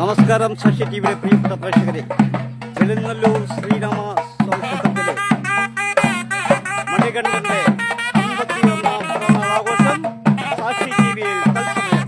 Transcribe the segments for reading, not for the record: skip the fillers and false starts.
നമസ്കാരം. സാക്ഷി ടിവിയുടെ പ്രിയപ്പെട്ട പ്രേക്ഷകരെ, വെളുന്നല്ലൂർ ശ്രീരാമ സ്വാമി മണികണ്ഠന്റെ 51ാം പിറന്നാളാഘോഷം സാക്ഷി ടിവിയിൽ തത്സമയം.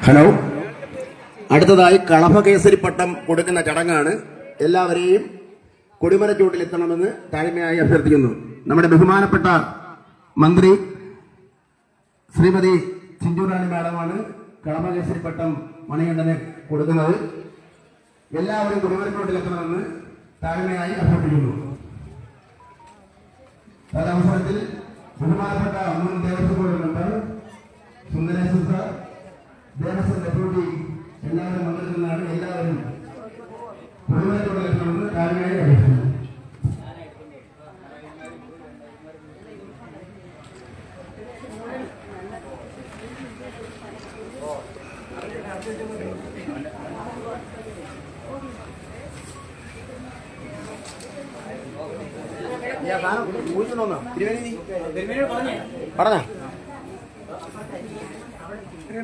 ഹലോ, അടുത്തതായി കളഭകേസരി പട്ടം കൊടുക്കുന്ന ചടങ്ങാണ്. എല്ലാവരെയും കൊടിമരച്ചൂട്ടിലെത്തണമെന്ന് താഴ്മയായി അഭ്യർത്ഥിക്കുന്നു. നമ്മുടെ ബഹുമാനപ്പെട്ട മന്ത്രി ശ്രീമതി ചിഞ്ചുറാണി മാഡമാണ് കളഭകേസരി പട്ടം മണികണ്ഠന് കൊടുക്കുന്നത്. എല്ലാവരും കൊടിമരച്ചൂട്ടിലെത്തണമെന്ന് താഴ്മയായി അഭ്യർത്ഥിക്കുന്നു. തദവസരത്തിൽ ബഹുമാനപ്പെട്ട മുൻ Devaswom board member Sundareshwar sir, Devaswom deputy എല്ലാവരും പങ്കെടുക്കുന്നതാണ്. എല്ലാവരും കുടുംബത്തോടെന്ന് താഴ്മയായി അപേക്ഷിക്കുന്നു. പറഞ്ഞ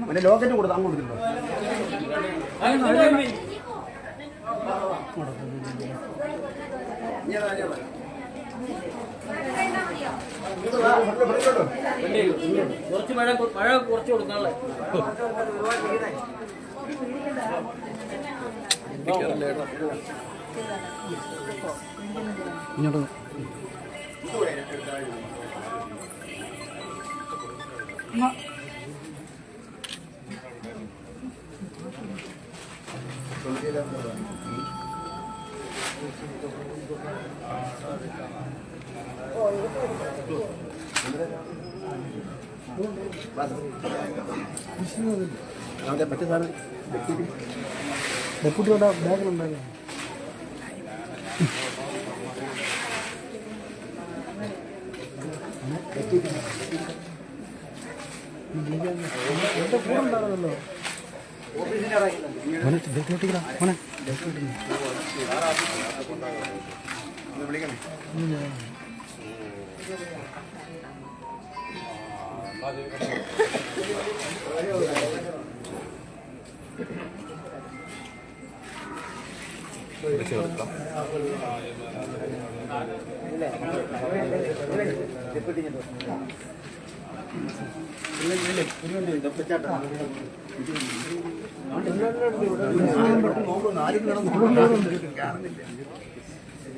മറ്റേ ലോക്കറ്റ് കൊടുത്ത് അങ്ങ് കൊടുത്തിട്ടുണ്ടോ? കുറച്ച് മഴ കുറച്ച് കൊടുക്കാനുള്ള ഇങ്ങോട്ട് മറ്റേ സാധനം ഡെപ്യൂട്ടിയുടെ ബാഗിലുണ്ടായിരുന്നു. എന്റെ കൂടെ ഉണ്ടായിരുന്നല്ലോ ഡെപ്യൂട്ടിക്കടാ മോനെ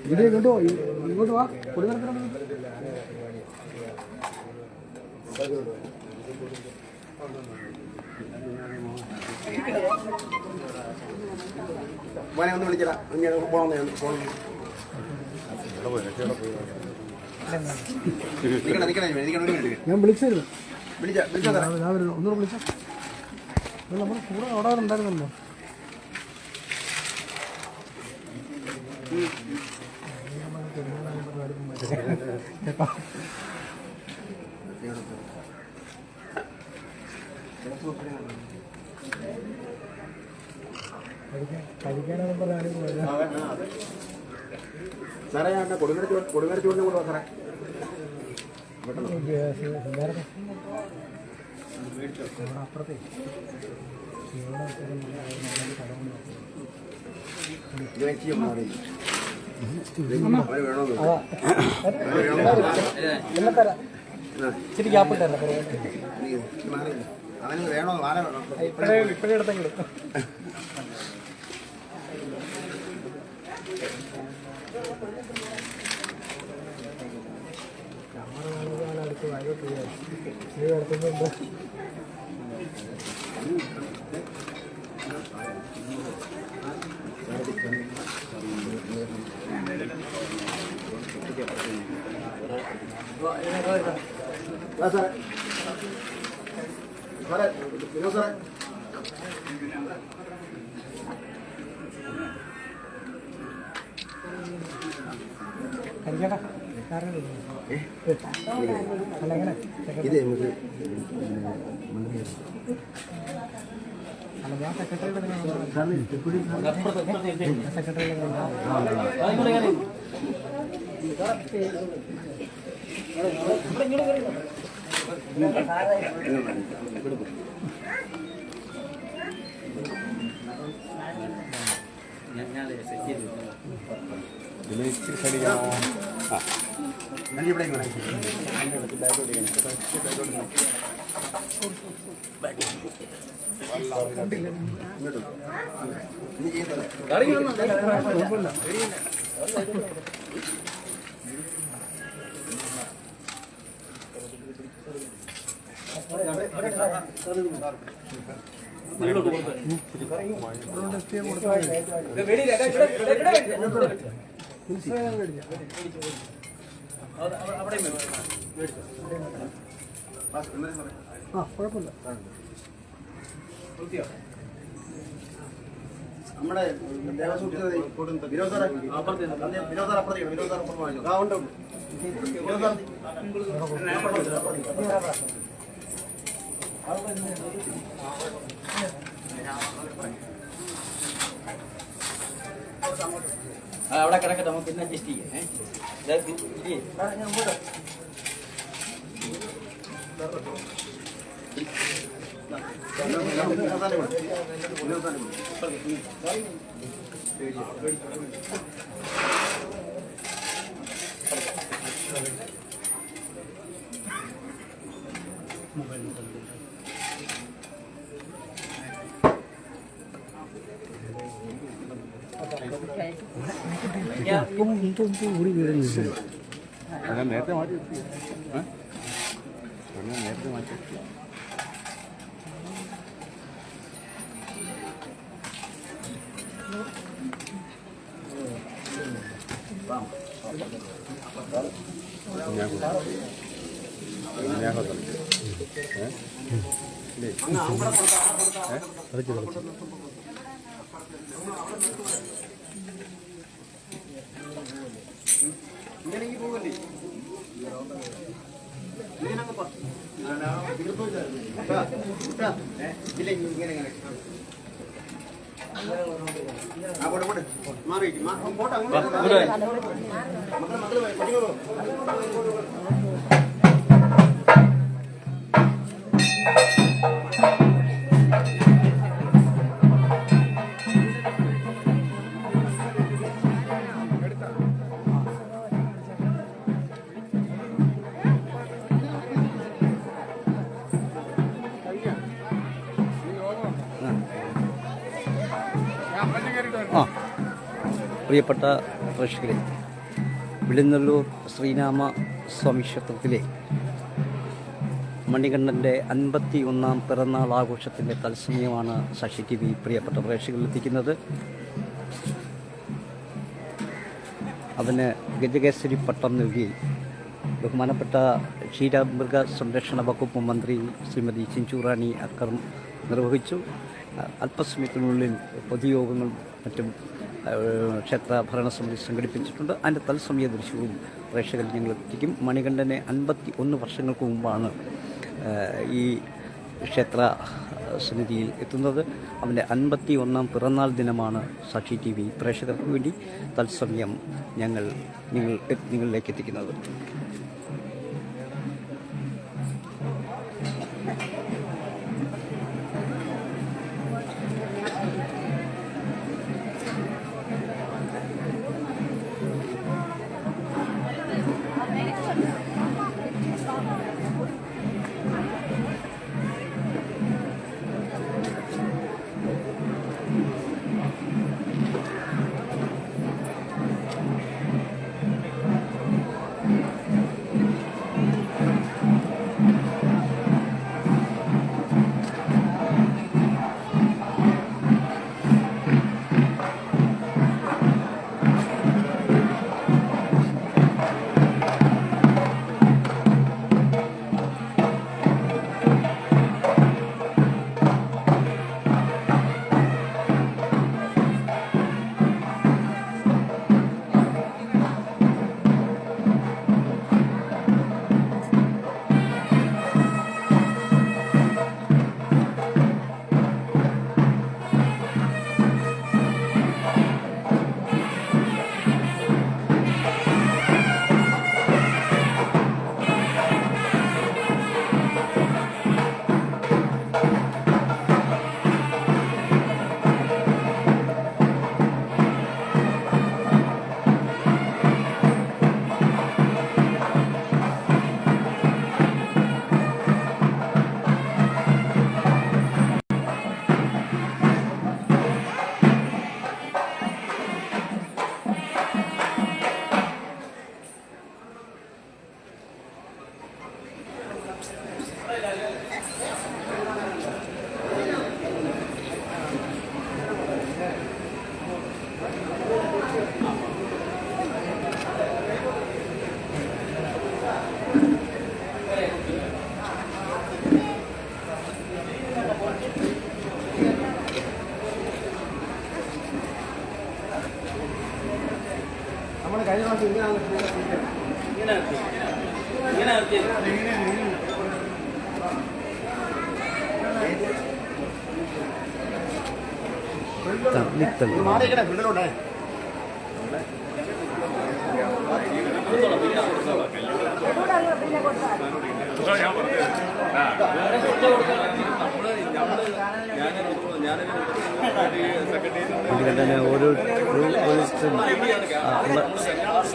ഇത് കേട്ടോ ഇങ്ങോട്ട് വാ പൊടി നടക്കണം മോനെ ഒന്ന് വിളിച്ചടാ പോണെന്ന് ഞാൻ വിളിച്ചായിരുന്നു വിളിച്ചാ ഒന്നുകൂടെ വിളിച്ച നമ്മുടെ കൂടെ അവിടെ ഉണ്ടായിരുന്നല്ലോ കഴിക്കാനാണ് പറയാനും സാറേ ഞാൻ കൊടുങ്ങര ചൂടിനെ കൊണ്ടുപോകാം സാറേ അപ്പുറത്തെ ഇച്ചിരി ഗ്യാപ്പിട്ടല്ല അവന് വേണോ ഇപ്പഴേ എടുത്തെങ്കിലും സാറേ സാറേ വിനോദ് സാറേ കഴിക്കട്ടാ അല്ല എങ്ങനെ ഇത് നമുക്ക് അല്ല ഞാൻ സെക്രട്ടറിയുടെ സെക്രട്ടറിയുടെ കുഴപ്പമില്ല നമ്മുടെ ദേവസ്വം വിനോദ് സാറേ വിനോദ് സാർ അപ്പുറത്തേക്ക് വിനോദ് സാർ അപ്പുറത്ത് വാങ്ങിച്ചു ആ ഉണ്ട് വിനോദ് സാർ അവിടെ കിടക്കട്ടെ നമുക്ക് പിന്നെ അഡ്ജസ്റ്റ് ചെയ്യാം അങ്ങനെ നേരത്തെ മാറ്റി അങ്ങനെ നേരത്തെ മാറ്റി ഇങ്ങനെ ഈ പോകല്ലേ ഇങ്ങനെ മാറി പോട്ടെ പ്രിയപ്പെട്ട പ്രേക്ഷകരെ, വിളിനല്ലൂർ ശ്രീരാമ സ്വാമി ക്ഷേത്രത്തിലെ മണികണ്ഠൻ്റെ 51-ാം പിറന്നാൾ ആഘോഷത്തിൻ്റെ തത്സമയമാണ് സാക്ഷി TV പ്രിയപ്പെട്ട പ്രേക്ഷകരിൽ എത്തിക്കുന്നത്. അതിന് ഗജകേസരി പട്ടം നൽകി ബഹുമാനപ്പെട്ട ക്ഷീരമൃഗ സംരക്ഷണ വകുപ്പ് മന്ത്രി ശ്രീമതി ചിഞ്ചുറാണി അക്കർ നിർവഹിച്ചു. അല്പസമയത്തിനുള്ളിൽ പൊതുയോഗങ്ങളും മറ്റും ക്ഷേത്ര ഭരണസമിതി സംഘടിപ്പിച്ചിട്ടുണ്ട്. അതിൻ്റെ തത്സമയ ദൃശ്യവും പ്രേക്ഷകർ ഞങ്ങൾ എത്തിക്കും. മണികണ്ഠനെ 51 വർഷങ്ങൾക്ക് മുമ്പാണ് ഈ ക്ഷേത്ര സന്നിധിയിൽ എത്തുന്നത്. അവൻ്റെ 51-ാം പിറന്നാൾ ദിനമാണ് സാക്ഷി TV പ്രേക്ഷകർക്ക് വേണ്ടി തത്സമയം നിങ്ങളിലേക്ക് എത്തിക്കുന്നത്.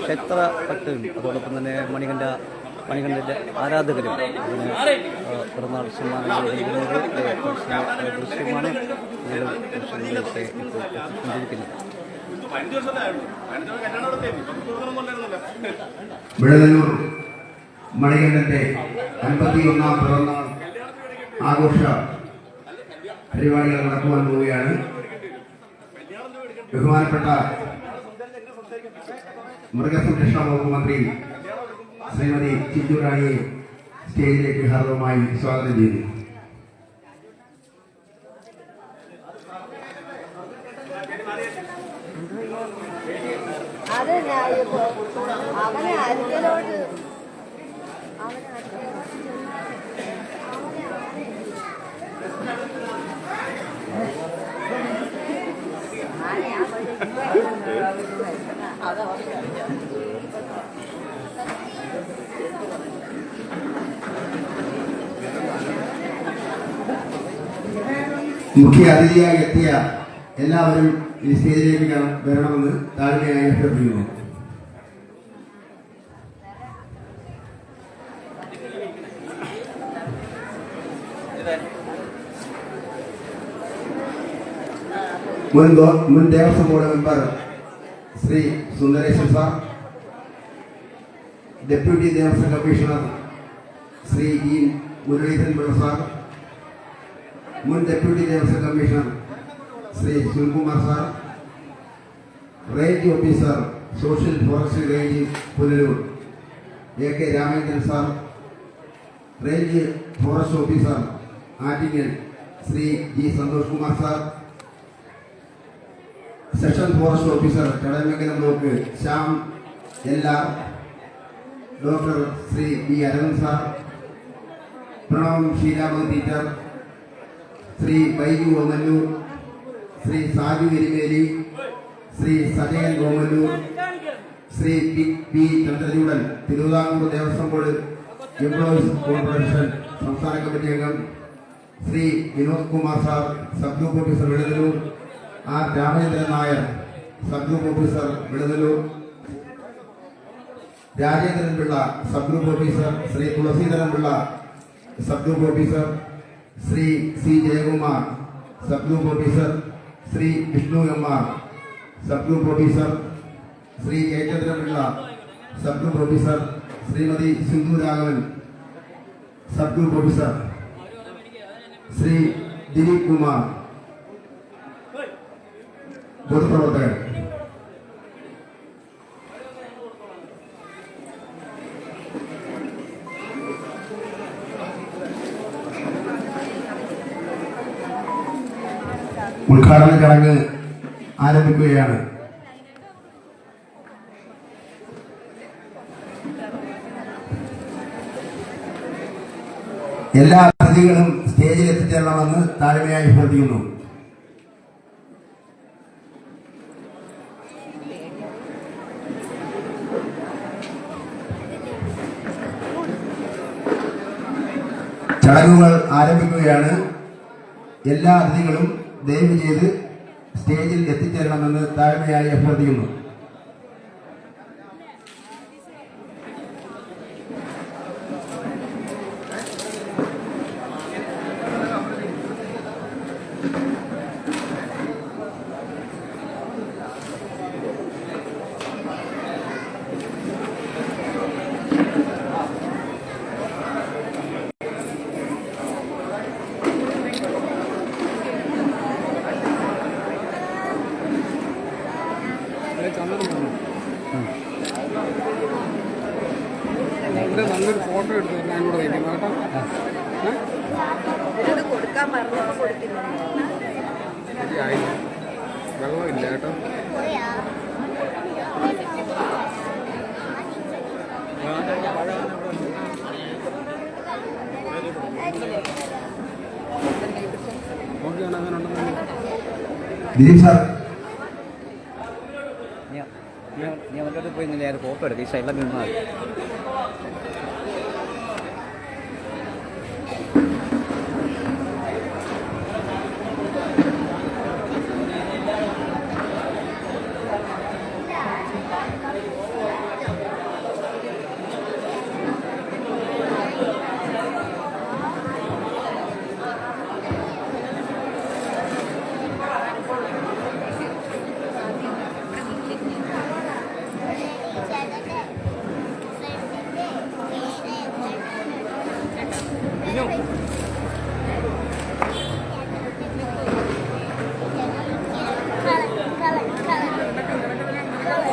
ക്ഷേത്ര ഭക്തരും അതോടൊപ്പം തന്നെ മണികണ്ഠൻ്റെ ആരാധകരും അതിന് പിറന്നാൾ സമ്മാനങ്ങൾ നൽകുന്നത് ദൃശ്യമാണ് ഇപ്പോൾ എത്തിക്കൊണ്ടിരിക്കുന്നത്. വിളനല്ലൂർ മണികണ്ഠന്റെ 51ാം പിറന്നാൾ ആഘോഷ പരിപാടികൾ നടക്കുവാൻ പോവുകയാണ്. ബഹുമാനപ്പെട്ട മൃഗസംരക്ഷണ വകുപ്പ് മന്ത്രി ശ്രീമതി ചിഞ്ചു റാണിയെ സ്റ്റേജിലേക്ക് ഹാർദവമായി സ്വാഗതം ചെയ്തു. അവനെ അരിഞ്ഞലോട് മുഖ്യ അതിഥിയായി എത്തിയ എല്ലാവരും ഈ സ്റ്റേജിലേക്ക് വരണമെന്ന് താഴ്മയായി അഭ്യർത്ഥിക്കുന്നു. മുൻ Devaswom board member Shri Sundareshwar sir, deputy Devaswom commissioner Shri E Muraleedharan Pillai sir, മുൻ deputy Devaswom commissioner Shri Sivakumar sir, range officer social forestry range Punalur A K Ramendran sir, range forest officer Attingal Shri G Santhosh Kumar sir, section forest officer Chadayamangalam block Shyam എല്ലാർ, doctor Shri B Aravind sir, Pranavam Sreeraman teacher, Shri Baiju Omallur, Shri Saju Erumeli, Shri Sajayan Omallur, Shri P Chandrachoodan, Travancore Devaswom board employees corporation സംസ്ഥാന committee അംഗം, Shri Vinod Kumar sir, sub group officer Vilanallur, R Ramachandran Nair, sub group officer Vilanallur, Rajendran Pillai, sub group officer, Shri Thulaseedharan Pillai, sub group officer, Shri C Jayakumar, sub group officer, Shri Vishnu M R, sub group officer, Shri Jayachandran Pillai, sub group officer, Shrimati Sindhu Raghavan, sub group officer, Shri Dileep Kumar, പൊതുപ്രവർത്തകർ. ഉദ്ഘാടന ചടങ്ങ് ആരംഭിക്കുകയാണ്. എല്ലാ അതിഥികളും സ്റ്റേജിൽ എത്തിച്ചേരണമെന്ന് താഴ്മയായി അഭ്യർത്ഥിക്കുന്നു. ചടങ്ങുകൾ ആരംഭിക്കുകയാണ്. എല്ലാ അതിഥികളും ദയവ് ചെയ്ത് സ്റ്റേജിൽ എത്തിച്ചേരണമെന്ന് താഴ്മയായി അഭ്യർത്ഥിക്കുന്നു. നല്ലൊരു ഫോട്ടോ എടുത്ത് ഞാൻ കൂടെ വയ്ക്കുന്നു കേട്ടോ. കൊടുക്കാൻ പറഞ്ഞപ്പോൾ കൊടുത്തില്ല. ശരിയായി, വെള്ളമില്ല കേട്ടോ. ഓക്കെയാണ്, അങ്ങനെ ഉണ്ടെന്ന് ദിലീപ് സാർ, നീ അവൻ്റെ പോയി നേരെ ഫോട്ടോ എടുക്കുക. ഈ സൈഡിലെ നിന്നാൽ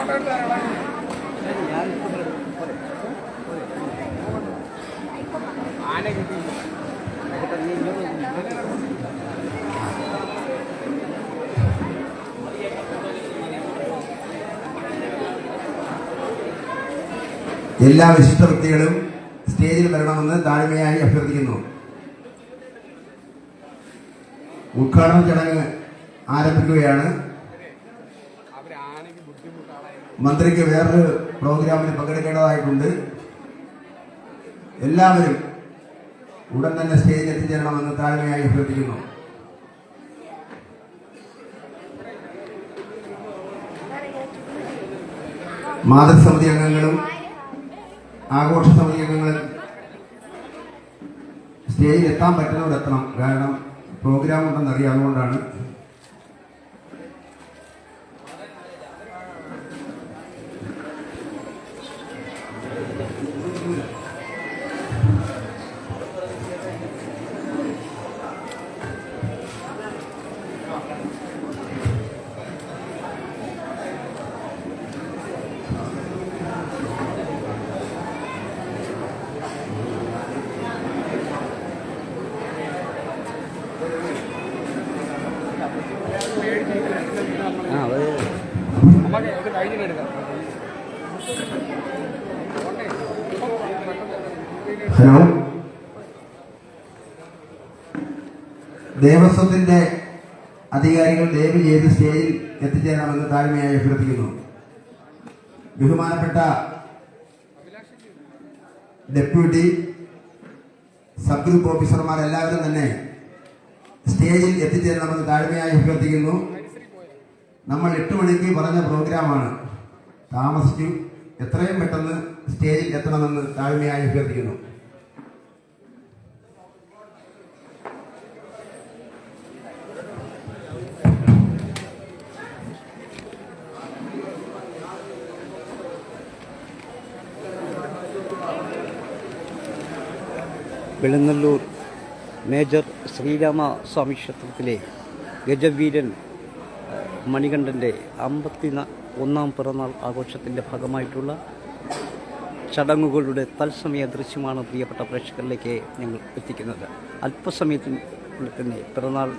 ഫോട്ടോ എടുത്താൽ ആന കിട്ടി. എല്ലാ വിശിഷ്ട വ്യക്തികളും സ്റ്റേജിൽ വരണമെന്ന് താഴ്മയായി അഭ്യർത്ഥിക്കുന്നു. ഉദ്ഘാടന ചടങ്ങ് ആരംഭിക്കുകയാണ്. മന്ത്രിക്ക് വേറൊരു പ്രോഗ്രാമിൽ പങ്കെടുക്കേണ്ടതായിട്ടുണ്ട്. എല്ലാവരും ഉടൻ തന്നെ സ്റ്റേജിൽ എത്തിച്ചേരണമെന്ന് താഴ്മയായി അഭ്യർത്ഥിക്കുന്നു. മാതൃസമിതി അംഗങ്ങളും ആഘോഷ സമിതി അംഗങ്ങളും സ്റ്റേജിൽ എത്താൻ പറ്റുന്നവർ എത്തണം. കാരണം പ്രോഗ്രാം ഉണ്ടെന്നറിയാം, അതുകൊണ്ടാണ്. ഇത് കഴിഞ്ഞിട്ടെടുക്കാം. ഹലോ, ദേവസ്വത്തിന്റെ അധികാരികൾ ദയവ് ചെയ്ത് സ്റ്റേജിൽ എത്തിച്ചേരണമെന്ന് താഴ്മയായി അഭ്യർത്ഥിക്കുന്നു. ബഹുമാനപ്പെട്ട ഡെപ്യൂട്ടി സബ് ഗ്രൂപ്പ് ഓഫീസർമാർ എല്ലാവരും തന്നെ സ്റ്റേജിൽ എത്തിച്ചേരണമെന്ന് താഴ്മയായി അഭ്യർത്ഥിക്കുന്നു. നമ്മൾ 8 മണിക്ക് പറഞ്ഞ പ്രോഗ്രാമാണ്, താമസിച്ചു. എത്രയും പെട്ടെന്ന് സ്റ്റേജിൽ എത്തണമെന്ന് താഴ്മയായി അഭ്യർത്ഥിക്കുന്നു. വെളുന്നല്ലൂർ മേജർ ശ്രീരാമ സ്വാമി ക്ഷേത്രത്തിലെ ഗജവീരൻ മണികണ്ഠൻ്റെ 51ാം പിറന്നാൾ ആഘോഷത്തിൻ്റെ ഭാഗമായിട്ടുള്ള ചടങ്ങുകളുടെ തത്സമയ ദൃശ്യമാണ് പ്രിയപ്പെട്ട പ്രേക്ഷകരിലേക്ക് ഞങ്ങൾ എത്തിക്കുന്നത്. അല്പസമയത്തിനുള്ളിൽ തന്നെ പിറന്നാൾ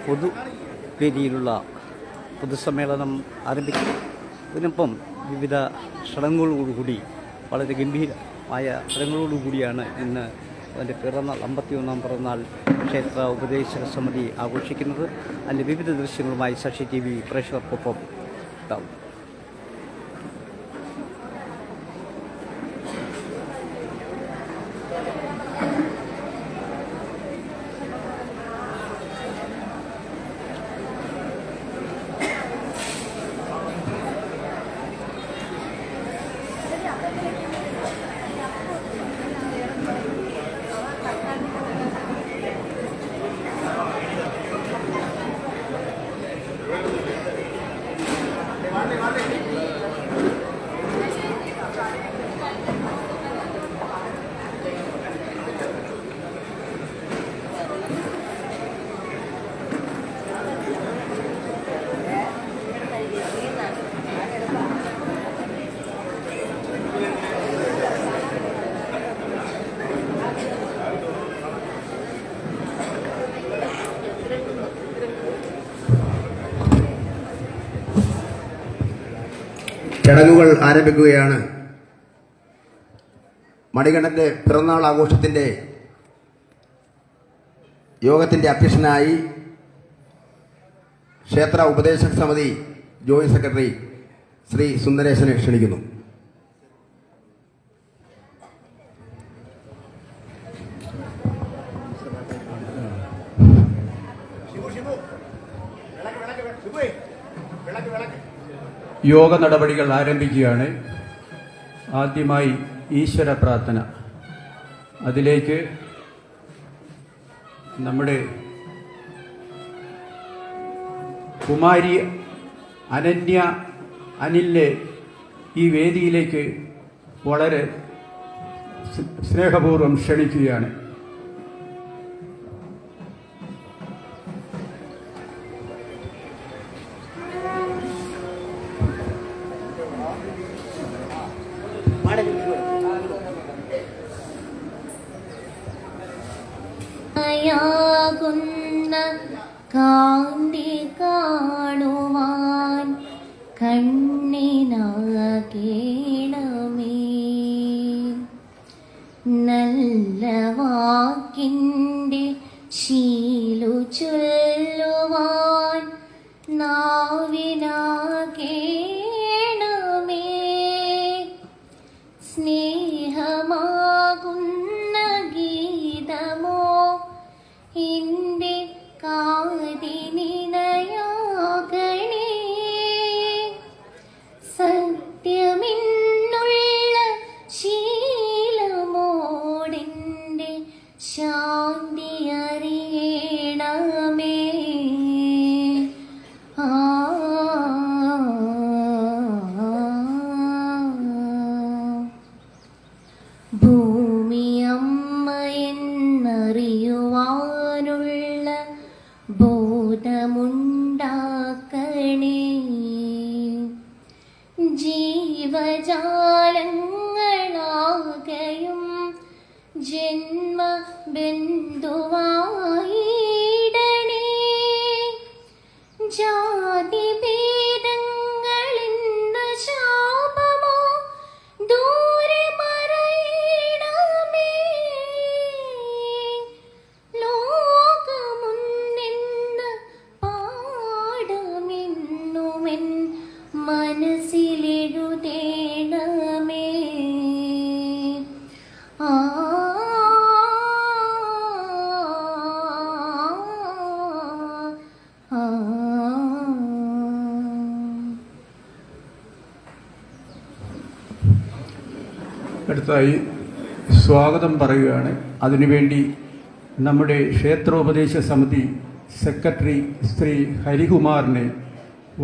പൊതുവേദിയിലുള്ള പൊതുസമ്മേളനം ആരംഭിക്കും. ഇതിനൊപ്പം വിവിധ ചടങ്ങുകളോടുകൂടി വളരെ ഗംഭീരമായ ചടങ്ങുകളോടുകൂടിയാണ് ഇന്ന് അതിൻ്റെ പിറന്നാൾ 51ാം പിറന്നാൾ ക്ഷേത്ര ഉപദേശക സമിതി ആഘോഷിക്കുന്നത്. അതിൻ്റെ വിവിധ ദൃശ്യങ്ങളുമായി സാക്ഷി TV പ്രേക്ഷകർക്കൊപ്പം ഉണ്ടാവും. ചടങ്ങുകൾ ആരംഭിക്കുകയാണ്. മണികണ്ഠന്റെ പിറന്നാൾ ആഘോഷത്തിന്റെ യോഗത്തിന്റെ അധ്യക്ഷനായി ക്ഷേത്ര ഉപദേശക സമിതി ജോയിന്റ് സെക്രട്ടറി ശ്രീ സുന്ദരേശനെ ക്ഷണിക്കുന്നു. യോഗ നടപടികൾ ആരംഭിക്കുകയാണ്. ആദ്യമായി ഈശ്വര പ്രാർത്ഥന. അതിലേക്ക് നമ്മുടെ കുമാരി അനന്യ അനിലിനെ ഈ വേദിയിലേക്ക് വളരെ സ്നേഹപൂർവ്വം ക്ഷണിക്കുകയാണ്. കാന്തി കാണുവാൻ കണ്ണിനാകേണമേ. നല്ല വാക്കിൻ്റെ ശീലു ചൊല്ലുവാൻ നാവിനാകേണമേ. സ്നേഹമാകുന്ന ഗീതമോ എൻ്റെ കാതിനിണയാകണേ. സത്യമെന്നുള്ള ശീലമോടെൻ്റെ ശാന്തി അറിയണമേ. ഭൂമിയമ്മ എന്നറിയുവാനുള്ള ബോധമുണ്ടാക്കണേ. ജീവജാലങ്ങളാകയും ജന്മബന്ധുവായിടണേ. ജാതിഭേദങ്ങളെന്ന ശാപമോ ദൂരെ മറയണമേ. ലോകമുന്നെന്ന പാഠമെന്നുമെൻ മനസ്സിലെഴുതേണമേ. അടുത്തായി സ്വാഗതം പറയുകയാണ്. അതിനുവേണ്ടി നമ്മുടെ ക്ഷേത്രോപദേശ സമിതി സെക്രട്ടറി ശ്രീ ഹരികുമാറിനെ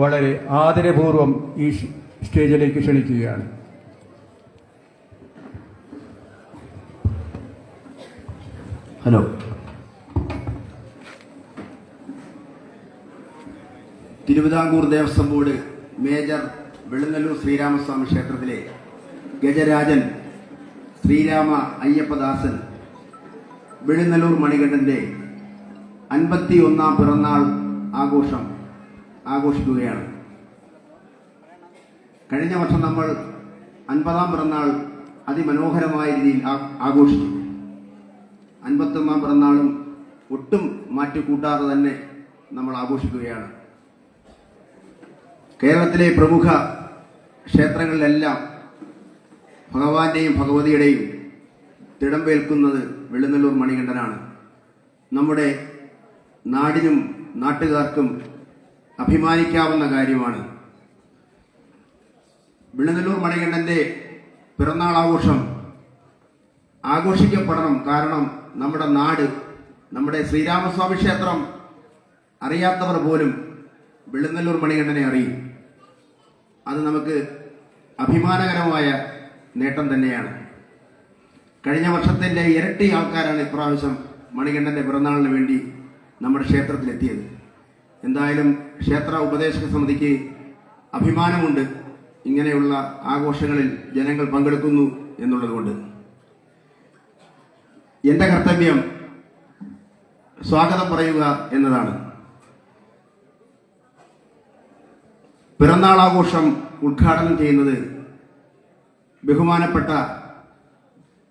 വളരെ ആദരപൂർവം ഈ സ്റ്റേജിലേക്ക് ക്ഷണിക്കുകയാണ്. Hello. Travancore Devaswom board major Velungallur Sreeramaswamy ക്ഷേത്രത്തിലെ ഗജരാജൻ ശ്രീരാമ അയ്യപ്പദാസൻ വെളുങ്ങല്ലൂർ മണികണ്ഠന്റെ 51ാം പിറന്നാൾ ആഘോഷിക്കുകയാണ്. കഴിഞ്ഞ വർഷം നമ്മൾ 50ാം പിറന്നാൾ അതിമനോഹരമായ രീതിയിൽ ആഘോഷിച്ചു. 51ാം പിറന്നാളും ഒട്ടും മാറ്റിക്കൂട്ടാതെ തന്നെ നമ്മൾ ആഘോഷിക്കുകയാണ്. കേരളത്തിലെ പ്രമുഖ ക്ഷേത്രങ്ങളിലെല്ലാം ഭഗവാന്റെയും ഭഗവതിയുടെയും തിടമ്പേൽക്കുന്നത് വെളുങ്ങല്ലൂർ മണികണ്ഠനാണ്. നമ്മുടെ നാടിനും നാട്ടുകാർക്കും അഭിമാനിക്കാവുന്ന കാര്യമാണ്. വെളുങ്ങല്ലൂർ മണികണ്ഠന്റെ പിറന്നാൾ ആഘോഷിക്കപ്പെടണം. കാരണം നമ്മുടെ നാട്, നമ്മുടെ ശ്രീരാമസ്വാമി ക്ഷേത്രം അറിയാത്തവർ പോലും വെളുങ്ങല്ലൂർ മണികണ്ഠനെ അറിയും. അത് നമുക്ക് അഭിമാനകരമായ നേട്ടം തന്നെയാണ്. കഴിഞ്ഞ വർഷത്തിന്റെ ഇരട്ടി ആൾക്കാരാണ് ഇപ്രാവശ്യം മണികണ്ഠന്റെ പിറന്നാളിന് വേണ്ടി നമ്മുടെ ക്ഷേത്രത്തിലെത്തിയത്. എന്തായാലും ക്ഷേത്ര ഉപദേശക സമിതിക്ക് അഭിമാനമുണ്ട് ഇങ്ങനെയുള്ള ആഘോഷങ്ങളിൽ ജനങ്ങൾ പങ്കെടുക്കുന്നു എന്നുള്ളതുകൊണ്ട്. എന്റെ കർത്തവ്യം സ്വാഗതം പറയുക എന്നതാണ്. പിറന്നാൾ ആഘോഷം ഉദ്ഘാടനം ചെയ്യുന്നത് ബഹുമാനപ്പെട്ട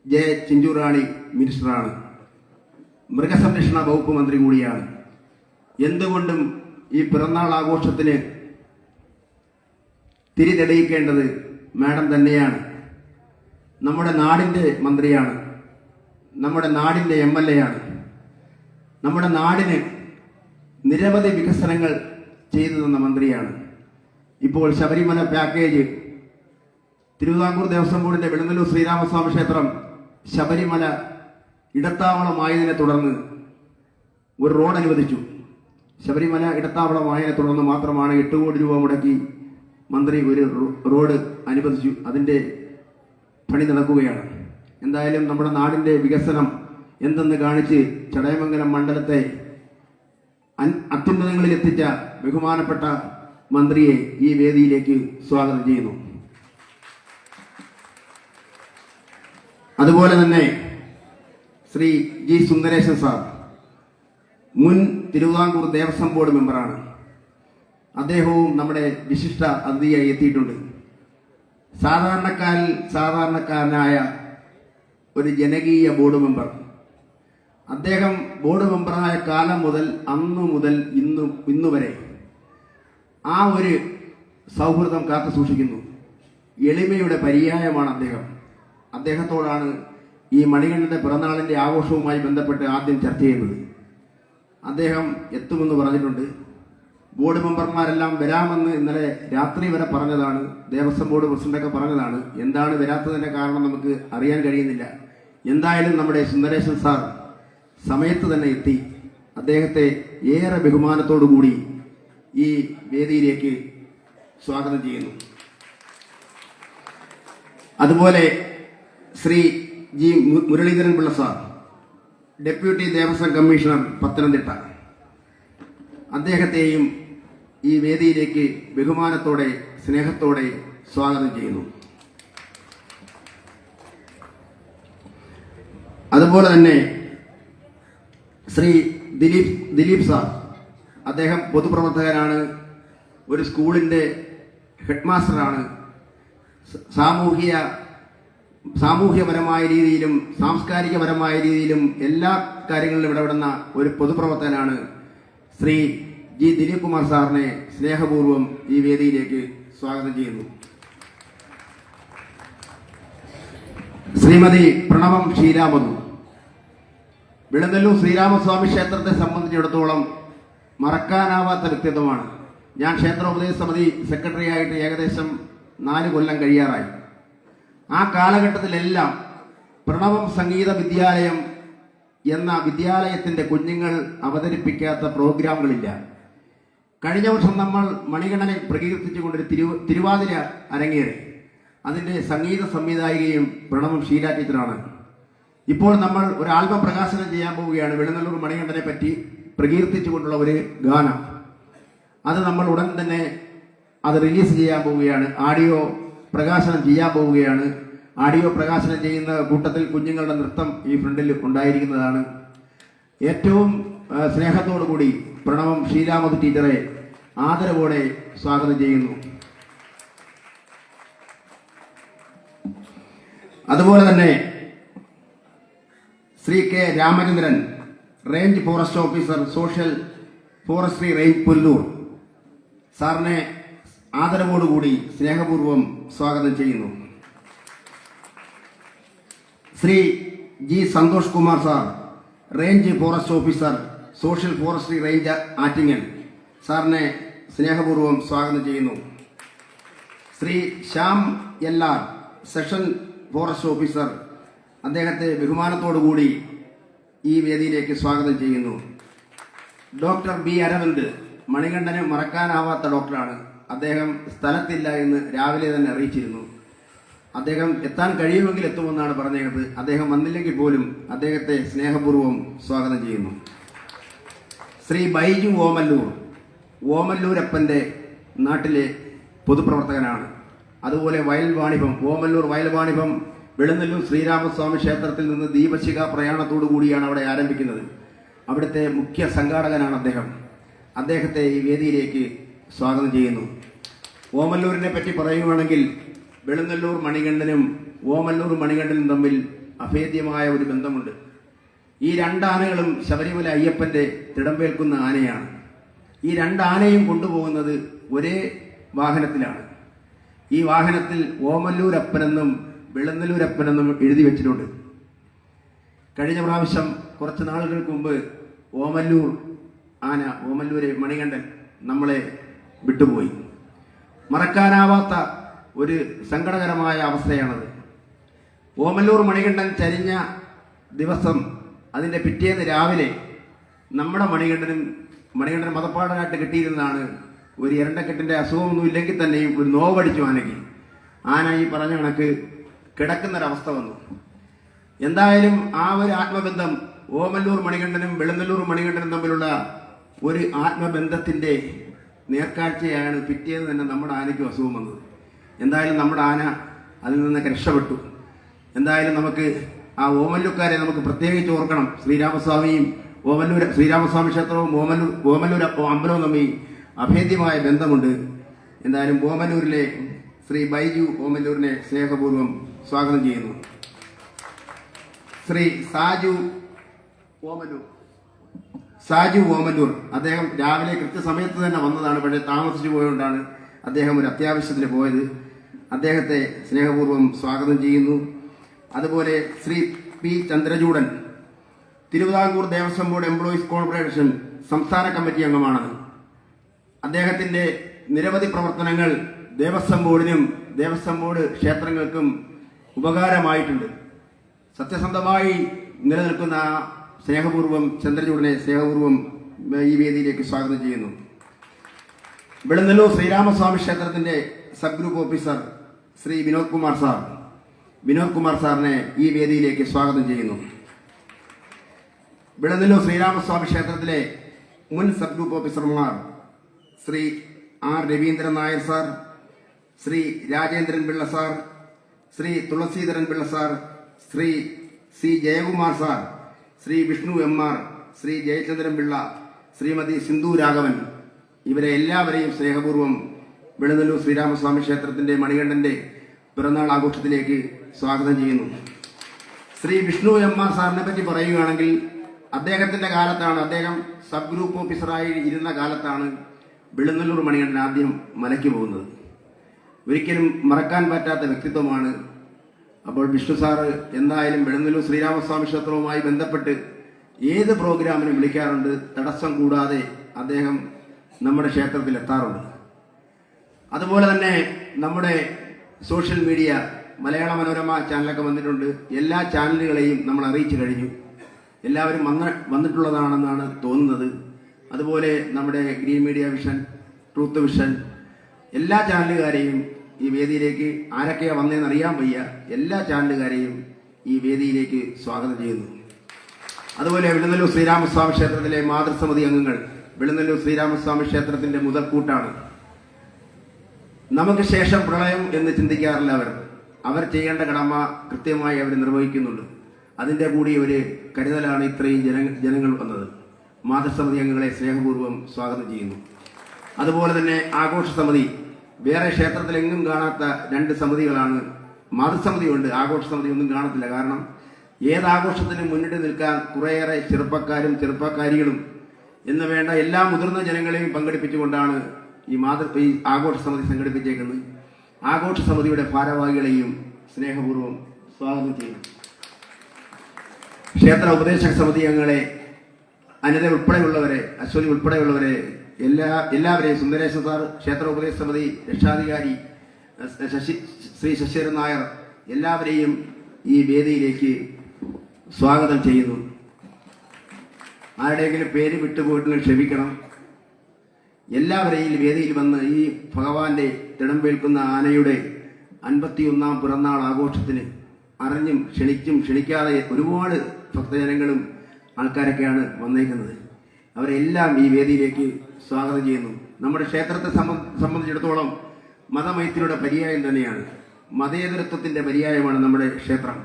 ജെ ചിഞ്ചുറാണി മിനിസ്റ്ററാണ്. മൃഗസംരക്ഷണ വകുപ്പ് മന്ത്രി കൂടിയാണ്. എന്തുകൊണ്ടും ഈ പിറന്നാൾ ആഘോഷത്തിന് തിരി തെളിയിക്കേണ്ടത് മാഡം തന്നെയാണ്. നമ്മുടെ നാടിൻ്റെ മന്ത്രിയാണ്, നമ്മുടെ നാടിൻ്റെ MLA ആണ്. നമ്മുടെ നാടിന് നിരവധി വികസനങ്ങൾ ചെയ്തു തന്ന മന്ത്രിയാണ്. ഇപ്പോൾ ശബരിമല പാക്കേജ്, തിരുവിതാംകൂർ ദേവസ്വം ബോർഡിന്റെ വെളുങ്ങല്ലൂർ ശ്രീരാമസ്വാമി ക്ഷേത്രം ശബരിമല ഇടത്താവളമായതിനെ തുടർന്ന് ഒരു റോഡ് അനുവദിച്ചു. ശബരിമല ഇടത്താവളമായതിനെ തുടർന്ന് മാത്രമാണ് 8 കോടി രൂപ മുടക്കി മന്ത്രി ഒരു റോഡ് അനുവദിച്ചു. അതിൻ്റെ പണി നടക്കുകയാണ്. എന്തായാലും നമ്മുടെ നാടിൻ്റെ വികസനം എന്തെന്ന് കാണിച്ച് ചടയമംഗലം മണ്ഡലത്തെ അത്യുന്നതങ്ങളിൽ എത്തിച്ച ബഹുമാനപ്പെട്ട മന്ത്രിയെ ഈ വേദിയിലേക്ക് സ്വാഗതം ചെയ്യുന്നു. അതുപോലെ തന്നെ ശ്രീ ജി സുന്ദരേശൻ സാർ മുൻ തിരുവിതാംകൂർ ദേവസ്വം ബോർഡ് മെമ്പറാണ്. അദ്ദേഹവും നമ്മുടെ വിശിഷ്ട അതിഥിയായി എത്തിയിട്ടുണ്ട്. സാധാരണക്കാരനായ ഒരു ജനകീയ ബോർഡ് മെമ്പർ. അദ്ദേഹം ബോർഡ് മെമ്പറായ കാലം മുതൽ അന്നു മുതൽ ഇന്നുവരെ ആ ഒരു സൗഹൃദം കാത്തു സൂക്ഷിക്കുന്നു. എളിമയുടെ പര്യായമാണ് അദ്ദേഹം. അദ്ദേഹത്തോടാണ് ഈ മണികണ്ഠന്റെ പിറന്നാളിന്റെ ആഘോഷവുമായി ബന്ധപ്പെട്ട് ആദ്യം ചർച്ച ചെയ്യുന്നത്. അദ്ദേഹം എത്തുമെന്ന് പറഞ്ഞിട്ടുണ്ട്. ബോർഡ് മെമ്പർമാരെല്ലാം വരാമെന്ന് ഇന്നലെ രാത്രി വരെ പറഞ്ഞതാണ്. ദേവസ്വം ബോർഡ് പ്രസിഡന്റൊക്കെ പറഞ്ഞതാണ്. എന്താണ് വരാത്തതിന്റെ കാരണം നമുക്ക് അറിയാൻ കഴിയുന്നില്ല. എന്തായാലും നമ്മുടെ സുന്ദരേശൻ സാർ സമയത്ത് തന്നെ എത്തി. അദ്ദേഹത്തെ ഏറെ ബഹുമാനത്തോടു കൂടി ഈ വേദിയിലേക്ക് സ്വാഗതം ചെയ്യുന്നു. അതുപോലെ Shri G Muraleedharan Pillai sir, deputy Devaswom commissioner Pathanamthitta, അദ്ദേഹത്തെയും ഈ വേദിയിലേക്ക് ബഹുമാനത്തോടെ സ്നേഹത്തോടെ സ്വാഗതം ചെയ്യുന്നു. അതുപോലെ തന്നെ ശ്രീ ദിലീപ് സാർ, അദ്ദേഹം പൊതുപ്രവർത്തകനാണ്, ഒരു സ്കൂളിന്റെ ഹെഡ് മാസ്റ്ററാണ്. സാമൂഹ്യപരമായ രീതിയിലും സാംസ്കാരികപരമായ രീതിയിലും എല്ലാ കാര്യങ്ങളിലും ഇടപെടുന്ന ഒരു പൊതുപ്രവർത്തകനാണ്. ശ്രീ ജി ദിലീപ് കുമാർ സാറിനെ സ്നേഹപൂർവ്വം ഈ വേദിയിലേക്ക് സ്വാഗതം ചെയ്യുന്നു. ശ്രീമതി പ്രണവം ശ്രീരാമതു, വിളനെല്ലൂർ ശ്രീരാമസ്വാമി ക്ഷേത്രത്തെ സംബന്ധിച്ചിടത്തോളം മറക്കാനാവാത്ത വ്യക്തിത്വമാണ്. ഞാൻ ക്ഷേത്രോപദേശ സമിതി സെക്രട്ടറി ആയിട്ട് ഏകദേശം 4 കൊല്ലം കഴിയാറായി. ആ കാലഘട്ടത്തിലെല്ലാം പ്രണവം സംഗീത വിദ്യാലയം എന്ന വിദ്യാലയത്തിന്റെ കുഞ്ഞുങ്ങൾ അവതരിപ്പിക്കാത്ത പ്രോഗ്രാമുകളില്ല. കഴിഞ്ഞ വർഷം നമ്മൾ മണികണ്ഠനെ പ്രകീർത്തിച്ചുകൊണ്ടൊരു തിരുവാതിര അരങ്ങേറി. അതിന്റെ സംഗീത സംവിധായികയും പ്രണവം ഷീല ടീച്ചറാണ്. ഇപ്പോൾ നമ്മൾ ഒരു ആൽബം പ്രകാശനം ചെയ്യാൻ പോവുകയാണ്. വെളുന്നല്ലൂർ മണികണ്ഠനെ പറ്റി പ്രകീർത്തിച്ചുകൊണ്ടുള്ള ഒരു ഗാനം. അത് നമ്മൾ ഉടൻ തന്നെ അത് റിലീസ് ചെയ്യാൻ പോവുകയാണ്. ഓഡിയോ പ്രകാശനം ചെയ്യാൻ പോവുകയാണ്. ഓഡിയോ പ്രകാശനം ചെയ്യുന്ന കൂട്ടത്തിൽ കുഞ്ഞുങ്ങളുടെ നൃത്തം ഈ ഫ്രണ്ടിൽ ഉണ്ടായിരിക്കുന്നതാണ്. ഏറ്റവും സ്നേഹത്തോടു കൂടി പ്രണവം ശ്രീരാമതു ടീച്ചറെ ആദരവോടെ സ്വാഗതം ചെയ്യുന്നു. അതുപോലെ തന്നെ Shri K Ramachandran, range forest officer, social forestry range Pullur, സാറിനെ ആദരവോടുകൂടി സ്നേഹപൂർവ്വം സ്വാഗതം ചെയ്യുന്നു. Shri G Santhosh Kumar sir, range forest officer, social forestry range Attingal, സാറിനെ സ്നേഹപൂർവ്വം സ്വാഗതം ചെയ്യുന്നു. ശ്രീ ശ്യാം എല്ലാർ, സെഷൻ ഫോറസ്റ്റ് ഓഫീസർ, അദ്ദേഹത്തെ ബഹുമാനത്തോടുകൂടി ഈ വേദിയിലേക്ക് സ്വാഗതം ചെയ്യുന്നു. ഡോക്ടർ ബി അരവിന്ദ്, മണികണ്ഠന് മറക്കാനാവാത്ത ഡോക്ടറാണ്. അദ്ദേഹം സ്ഥലത്തില്ല എന്ന് രാവിലെ തന്നെ അറിയിച്ചിരുന്നു. അദ്ദേഹം എത്താൻ കഴിയുമെങ്കിൽ എത്തുമെന്നാണ് പറഞ്ഞത്. അദ്ദേഹം വന്നില്ലെങ്കിൽ പോലും അദ്ദേഹത്തെ സ്നേഹപൂർവ്വം സ്വാഗതം ചെയ്യുന്നു. ശ്രീ ബൈജു ഓമല്ലൂരപ്പന്റെ നാട്ടിലെ പൊതുപ്രവർത്തകനാണ്. അതുപോലെ ഓമല്ലൂർ വയൽ വാണിഭം വെളുന്നല്ലൂർ ശ്രീരാമസ്വാമി ക്ഷേത്രത്തിൽ നിന്ന് ദീപശിഖ പ്രയാണത്തോടു കൂടിയാണ് അവിടെ ആരംഭിക്കുന്നത്. അവിടുത്തെ മുഖ്യ സംഘാടകനാണ് അദ്ദേഹം. അദ്ദേഹത്തെ ഈ വേദിയിലേക്ക് സ്വാഗതം ചെയ്യുന്നു. ഓമല്ലൂരിനെ പറ്റി പറയുകയാണെങ്കിൽ വെളുന്നല്ലൂർ മണികണ്ഠനും ഓമല്ലൂർ മണികണ്ഠനും തമ്മിൽ അഭേദ്യമായ ഒരു ബന്ധമുണ്ട്. ഈ 2 ആനകളും ശബരിമല അയ്യപ്പന്റെ തിടമ്പേൽക്കുന്ന ആനയാണ്. ഈ 2 ആനയും കൊണ്ടുപോകുന്നത് ഒരേ വാഹനത്തിലാണ്. ഈ വാഹനത്തിൽ ഓമല്ലൂരപ്പനെന്നും വെളുന്നല്ലൂരപ്പനെന്നും എഴുതി വെച്ചിട്ടുണ്ട്. കഴിഞ്ഞ പ്രാവശ്യം കുറച്ച് നാളുകൾക്ക് മുമ്പ് ഓമല്ലൂര് മണികണ്ഠൻ നമ്മളെ വിട്ടുപോയി. മറക്കാനാവാത്ത ഒരു സങ്കടകരമായ അവസ്ഥയാണത്. ഓമല്ലൂർ മണികണ്ഠൻ ചരിഞ്ഞ ദിവസം അതിന്റെ പിറ്റേന്ന് രാവിലെ നമ്മുടെ മണികണ്ഠൻ മതപ്പാടനായിട്ട് കിട്ടിയിരുന്നതാണ്. ഒരു ഇരണ്ടക്കെട്ടിന്റെ അസുഖമൊന്നും ഇല്ലെങ്കിൽ തന്നെയും ഒരു നോവടിച്ചു ആനയ്ക്ക്. ആന ഈ പറഞ്ഞ കണക്ക് കിടക്കുന്നൊരവസ്ഥ വന്നു. എന്തായാലും ആ ഒരു ആത്മബന്ധം ഓമല്ലൂർ മണികണ്ഠനും വെളുന്നല്ലൂർ മണികണ്ഠനും തമ്മിലുള്ള ഒരു ആത്മബന്ധത്തിന്റെ നേർക്കാഴ്ചയാണ് പിറ്റേന്ന് തന്നെ നമ്മുടെ ആനയ്ക്ക് അസുഖം വന്നത്. എന്തായാലും നമ്മുടെ ആന അതിൽ നിന്നൊക്കെ രക്ഷപ്പെട്ടു. എന്തായാലും നമുക്ക് ആ ഓമല്ലൂക്കാരെ നമുക്ക് പ്രത്യേകിച്ച് ഓർക്കണം. ശ്രീരാമസ്വാമിയും ഓമല്ലൂർ ശ്രീരാമസ്വാമി ക്ഷേത്രവും ഓമല്ലൂർ അമ്പലവും തമ്മിൽ അഭേദ്യമായ ബന്ധമുണ്ട്. എന്തായാലും ഓമല്ലൂരിലെ ശ്രീ ബൈജു ഓമല്ലൂരിനെ സ്നേഹപൂർവ്വം സ്വാഗതം ചെയ്യുന്നു. ശ്രീ സാജു ഓമല്ലൂർ അദ്ദേഹം രാവിലെ കൃത്യസമയത്ത് തന്നെ വന്നതാണ്, പക്ഷേ താമസിച്ചു പോയതുകൊണ്ടാണ് അദ്ദേഹം ഒരു അത്യാവശ്യത്തിന് പോയത്. അദ്ദേഹത്തെ സ്നേഹപൂർവ്വം സ്വാഗതം ചെയ്യുന്നു. അതുപോലെ Shri P Chandrachoodan Travancore Devaswom board employees corporation സംസ്ഥാന കമ്മിറ്റി അംഗമാണ്. അദ്ദേഹത്തിന്റെ നിരവധി പ്രവർത്തനങ്ങൾ ദേവസ്വം ബോർഡിനും ദേവസ്വം ബോർഡ് ക്ഷേത്രങ്ങൾക്കും ഉപകാരമായിട്ടുണ്ട്. സത്യസന്ധമായി നിലനിൽക്കുന്ന സ്നേഹപൂർവ്വം ചന്ദ്രചൂഡനെ സ്നേഹപൂർവ്വം ഈ വേദിയിലേക്ക് സ്വാഗതം ചെയ്യുന്നു. വെളുന്നല്ലൂർ ശ്രീരാമസ്വാമി ക്ഷേത്രത്തിന്റെ sub group officer Shri Vinod Kumar സാറിനെ ഈ വേദിയിലേക്ക് സ്വാഗതം ചെയ്യുന്നു. വെളുന്നല്ലൂർ ശ്രീരാമസ്വാമി ക്ഷേത്രത്തിലെ മുൻ സബ് ഗ്രൂപ്പ് ഓഫീസർമാർ Shri R Raveendran Nair sir, Shri Rajendran Pillai sir, Shri Thulaseedharan Pillai sir, Shri C Jayakumar sir, Shri Vishnu M R, Shri Jayachandran Pillai, Shrimati Sindhu Raghavan, ഇവരെ എല്ലാവരെയും സ്നേഹപൂർവ്വം വെളുന്നല്ലൂർ ശ്രീരാമസ്വാമി ക്ഷേത്രത്തിന്റെ മണികണ്ഠന്റെ പിറന്നാൾ ആഘോഷത്തിലേക്ക് സ്വാഗതം ചെയ്യുന്നു. ശ്രീ വിഷ്ണു എം ആർ സാറിനെ പറ്റി പറയുകയാണെങ്കിൽ അദ്ദേഹത്തിന്റെ കാലത്താണ്, അദ്ദേഹം സബ് ഗ്രൂപ്പ് ഓഫീസറായി ഇരുന്ന കാലത്താണ് വെളുന്നല്ലൂർ മണികണ്ഠൻ ആദ്യം മലയ്ക്ക് പോകുന്നത്. ഒരിക്കലും മറക്കാൻ പറ്റാത്ത വ്യക്തിത്വമാണ്. അപ്പോൾ വിഷ്ണു സാറ് എന്തായാലും വെളുന്നല്ലൂർ ശ്രീരാമസ്വാമി ക്ഷേത്രവുമായി ബന്ധപ്പെട്ട് ഏത് പ്രോഗ്രാമിനും വിളിക്കാറുണ്ട്. തടസ്സം കൂടാതെ അദ്ദേഹം നമ്മുടെ ക്ഷേത്രത്തിൽ എത്താറുണ്ട്. അതുപോലെ തന്നെ നമ്മുടെ സോഷ്യൽ മീഡിയ മലയാള മനോരമ ചാനലൊക്കെ വന്നിട്ടുണ്ട്. എല്ലാ ചാനലുകളെയും നമ്മൾ അറിയിച്ചു കഴിഞ്ഞു. എല്ലാവരും വന്നിട്ടുള്ളതാണെന്നാണ് തോന്നുന്നത്. അതുപോലെ നമ്മുടെ green media vision, truth vision, എല്ലാ ചാനലുകാരെയും ഈ വേദിയിലേക്ക് ആരൊക്കെയാണ് വന്നതെന്ന് അറിയാൻ വയ്യ, എല്ലാ ചാനലുകാരെയും ഈ വേദിയിലേക്ക് സ്വാഗതം ചെയ്യുന്നു. അതുപോലെ വെളുന്നല്ലൂർ ശ്രീരാമസ്വാമി ക്ഷേത്രത്തിലെ മാതൃസമിതി അംഗങ്ങൾ വെളുന്നല്ലൂർ ശ്രീരാമസ്വാമി ക്ഷേത്രത്തിന്റെ മുതൽക്കൂട്ടാണ്. നമുക്ക് ശേഷം പ്രളയം എന്ന് ചിന്തിക്കാറില്ല അവർ ചെയ്യേണ്ട കടമ കൃത്യമായി അവർ നിർവഹിക്കുന്നുണ്ട്. അതിന്റെ കൂടി ഒരു കരുതലാണ് ഇത്രയും ജനങ്ങൾ വന്നത്. മാതൃസമിതി അംഗങ്ങളെ സ്നേഹപൂർവ്വം സ്വാഗതം ചെയ്യുന്നു. അതുപോലെ തന്നെ ആഘോഷ സമിതി, വേറെ ക്ഷേത്രത്തിലെങ്ങും കാണാത്ത 2 സമിതികളാണ്. മാതൃസമിതിയുണ്ട്, ആഘോഷ സമിതി ഒന്നും കാണത്തില്ല. കാരണം ഏതാഘോഷത്തിനും മുന്നിട്ട് നിൽക്കാൻ കുറേയേറെ ചെറുപ്പക്കാരും ചെറുപ്പക്കാരികളും എന്ന് വേണ്ട എല്ലാ മുതിർന്ന ജനങ്ങളെയും പങ്കെടുപ്പിച്ചുകൊണ്ടാണ് ഈ ആഘോഷ സമിതി സംഘടിപ്പിച്ചേക്കുന്നത്. ആഘോഷ സമിതിയുടെ ഭാരവാഹികളെയും സ്നേഹപൂർവ്വം സ്വാഗതം ചെയ്യുന്നു. ക്ഷേത്ര ഉപദേശക സമിതി അംഗങ്ങളെ, അനിത ഉൾപ്പെടെയുള്ളവരെ, അശ്വതി ഉൾപ്പെടെയുള്ളവരെ, എല്ലാവരെയും, സുന്ദരേശ്വര സാർ, ക്ഷേത്ര ഉപദേശക സമിതി രക്ഷാധികാരി ശ്രീ ശശിധരൻ നായർ, എല്ലാവരെയും ഈ വേദിയിലേക്ക് സ്വാഗതം ചെയ്യുന്നു. ആരുടെയെങ്കിലും പേര് വിട്ടുപോയിട്ടുണ്ടെങ്കിൽ ക്ഷമിക്കണം. എല്ലാവരെയും വേദിയിൽ വന്ന് ഈ ഭഗവാന്റെ തിടമ്പേൽക്കുന്ന ആനയുടെ 51ാം പിറന്നാൾ ആഘോഷത്തിന് അറിഞ്ഞും ക്ഷണിക്കാതെ ഒരുപാട് ഭക്തജനങ്ങളും ആൾക്കാരൊക്കെയാണ് വന്നേക്കുന്നത്. അവരെല്ലാം ഈ വേദിയിലേക്ക് സ്വാഗതം ചെയ്യുന്നു. നമ്മുടെ ക്ഷേത്രത്തെ സംബന്ധിച്ചിടത്തോളം മതമൈത്രിയുടെ പര്യായം തന്നെയാണ്, മതേതരത്വത്തിന്റെ പര്യായമാണ് നമ്മുടെ ക്ഷേത്രം.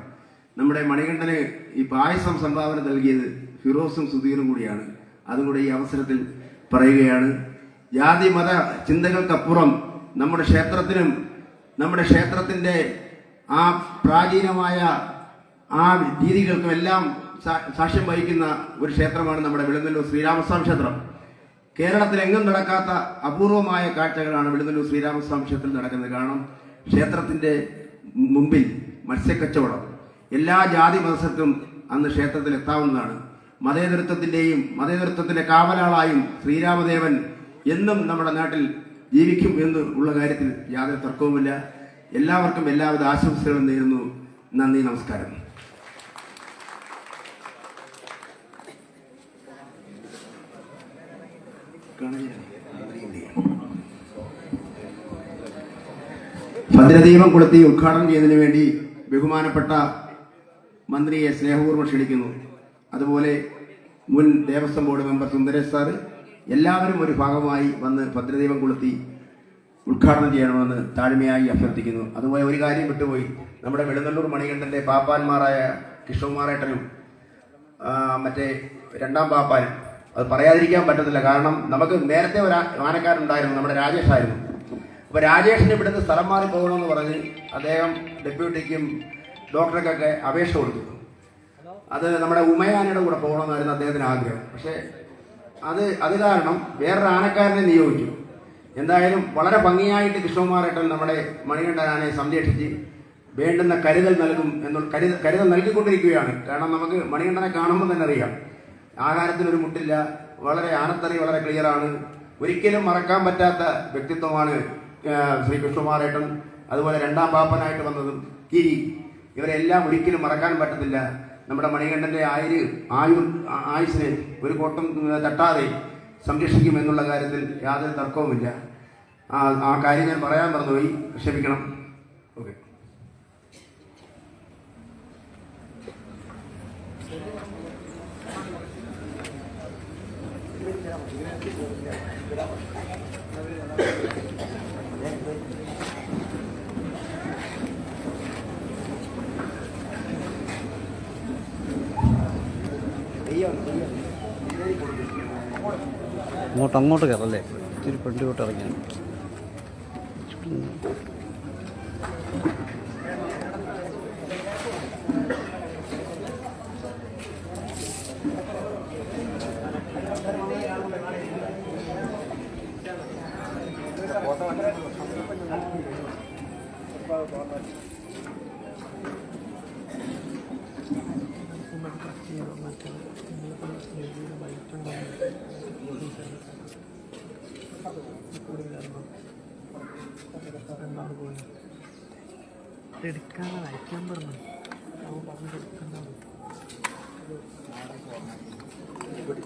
നമ്മുടെ മണികണ്ഠന് ഈ പായസം സംഭാവന നൽകിയത് ഫിറോസും സുധീറും കൂടിയാണ്. അതും കൂടെ ഈ അവസരത്തിൽ പറയുകയാണ്. ജാതി മത ചിന്തകൾക്കപ്പുറം നമ്മുടെ ക്ഷേത്രത്തിനും നമ്മുടെ ക്ഷേത്രത്തിന്റെ ആ പ്രാചീനമായ ആ രീതികൾക്കും എല്ലാം സാക്ഷ്യം വഹിക്കുന്ന ഒരു ക്ഷേത്രമാണ് നമ്മുടെ വെളുന്നല്ലൂർ ശ്രീരാമസ്വാമി ക്ഷേത്രം. കേരളത്തിലെങ്ങും നടക്കാത്ത അപൂർവമായ കാഴ്ചകളാണ് വെളുന്നല്ലൂർ ശ്രീരാമസ്വാമി ക്ഷേത്രത്തിൽ നടക്കുന്നത്. കാരണം ക്ഷേത്രത്തിന്റെ മുമ്പിൽ മത്സ്യക്കച്ചവടം, എല്ലാ ജാതി മതസ്ഥർക്കും അന്ന് ക്ഷേത്രത്തിൽ എത്താവുന്നതാണ്. മതേതരത്വത്തിന്റെ കാവലാളായും ശ്രീരാമദേവൻ എന്നും നമ്മുടെ നാട്ടിൽ ജീവിക്കും എന്ന് ഉള്ള കാര്യത്തിൽ യാതൊരു തർക്കവുമില്ല. എല്ലാവർക്കും എല്ലാവിധ ആശംസകളും നേരുന്നു. നന്ദി, നമസ്കാരം. ഭദ്രദീപം കൊളുത്തി ഉദ്ഘാടനം ചെയ്യുന്നതിന് വേണ്ടി ബഹുമാനപ്പെട്ട മന്ത്രിയെ സ്നേഹപൂർവ്വം ക്ഷണിക്കുന്നു. അതുപോലെ മുൻ Devaswom board member Sundaresh sir, എല്ലാവരും ഒരു ഭാഗമായി വന്ന് ഭദ്രദീപം കൊളുത്തി ഉദ്ഘാടനം ചെയ്യണമെന്ന് താഴ്മയായി അഭ്യർത്ഥിക്കുന്നു. അതുപോലെ ഒരു കാര്യം വിട്ടുപോയി, നമ്മുടെ വെളുന്നല്ലൂർ മണികണ്ഠന്റെ പാപ്പാന്മാരായ കിഷോമാറേട്ടനും മറ്റേ രണ്ടാം പാപ്പാനും. അത് പറയാതിരിക്കാൻ പറ്റത്തില്ല, കാരണം നമുക്ക് നേരത്തെ ഒരു ആനക്കാരുണ്ടായിരുന്നു, നമ്മുടെ രാജേഷായിരുന്നു. അപ്പോൾ രാജേഷിന് ഇവിടുന്ന് സ്ഥലം മാറി പോകണമെന്ന് പറഞ്ഞ് അദ്ദേഹം ഡെപ്യൂട്ടിക്കും ഡോക്ടർക്കൊക്കെ അപേക്ഷ കൊടുത്തു. അത് നമ്മുടെ ഉമയാനയുടെ കൂടെ പോകണമെന്നായിരുന്നു അദ്ദേഹത്തിന് ആഗ്രഹം. പക്ഷേ അത് കാരണം വേറൊരു ആനക്കാരനെ നിയോഗിച്ചു. എന്തായാലും വളരെ ഭംഗിയായിട്ട് കൃഷ്ണകുമാരേട്ടൻ നമ്മുടെ മണികണ്ഠൻ ആനയെ സംരക്ഷിച്ച് വേണ്ടുന്ന കരുതൽ നൽകും കരുതൽ നൽകിക്കൊണ്ടിരിക്കുകയാണ്. കാരണം നമുക്ക് മണികണ്ഠനെ കാണുമ്പോൾ തന്നെ അറിയാം, ആഹാരത്തിനൊരു മുട്ടില്ല, വളരെ ആനത്തറി വളരെ ക്ലിയറാണ്. ഒരിക്കലും മറക്കാൻ പറ്റാത്ത വ്യക്തിത്വമാണ് ശ്രീ കൃഷ്ണകുമാരേട്ടൻ. അതുപോലെ രണ്ടാം പാപ്പനായിട്ട് വന്നതും കിരി, ഇവരെല്ലാം ഒരിക്കലും മറക്കാൻ പറ്റത്തില്ല. നമ്മുടെ മണികണ്ഠൻ്റെ ആയുസ്സിനെ ഒരു കോട്ടം തട്ടാതെ സംരക്ഷിക്കുമെന്നുള്ള കാര്യത്തിൽ യാതൊരു തർക്കവുമില്ല. ആ കാര്യം ഞാൻ പറയാൻ മറന്നുപോയി, ക്ഷമിക്കണം. ഓക്കെ. അങ്ങോട്ട് കയറല്ലേ, ഇത്തിരി ഫ്രണ്ടിലോട്ട് ഇറങ്ങിയാണ്. എടുക്കാതെ അയക്കാൻ പറഞ്ഞു. ഇവിടെ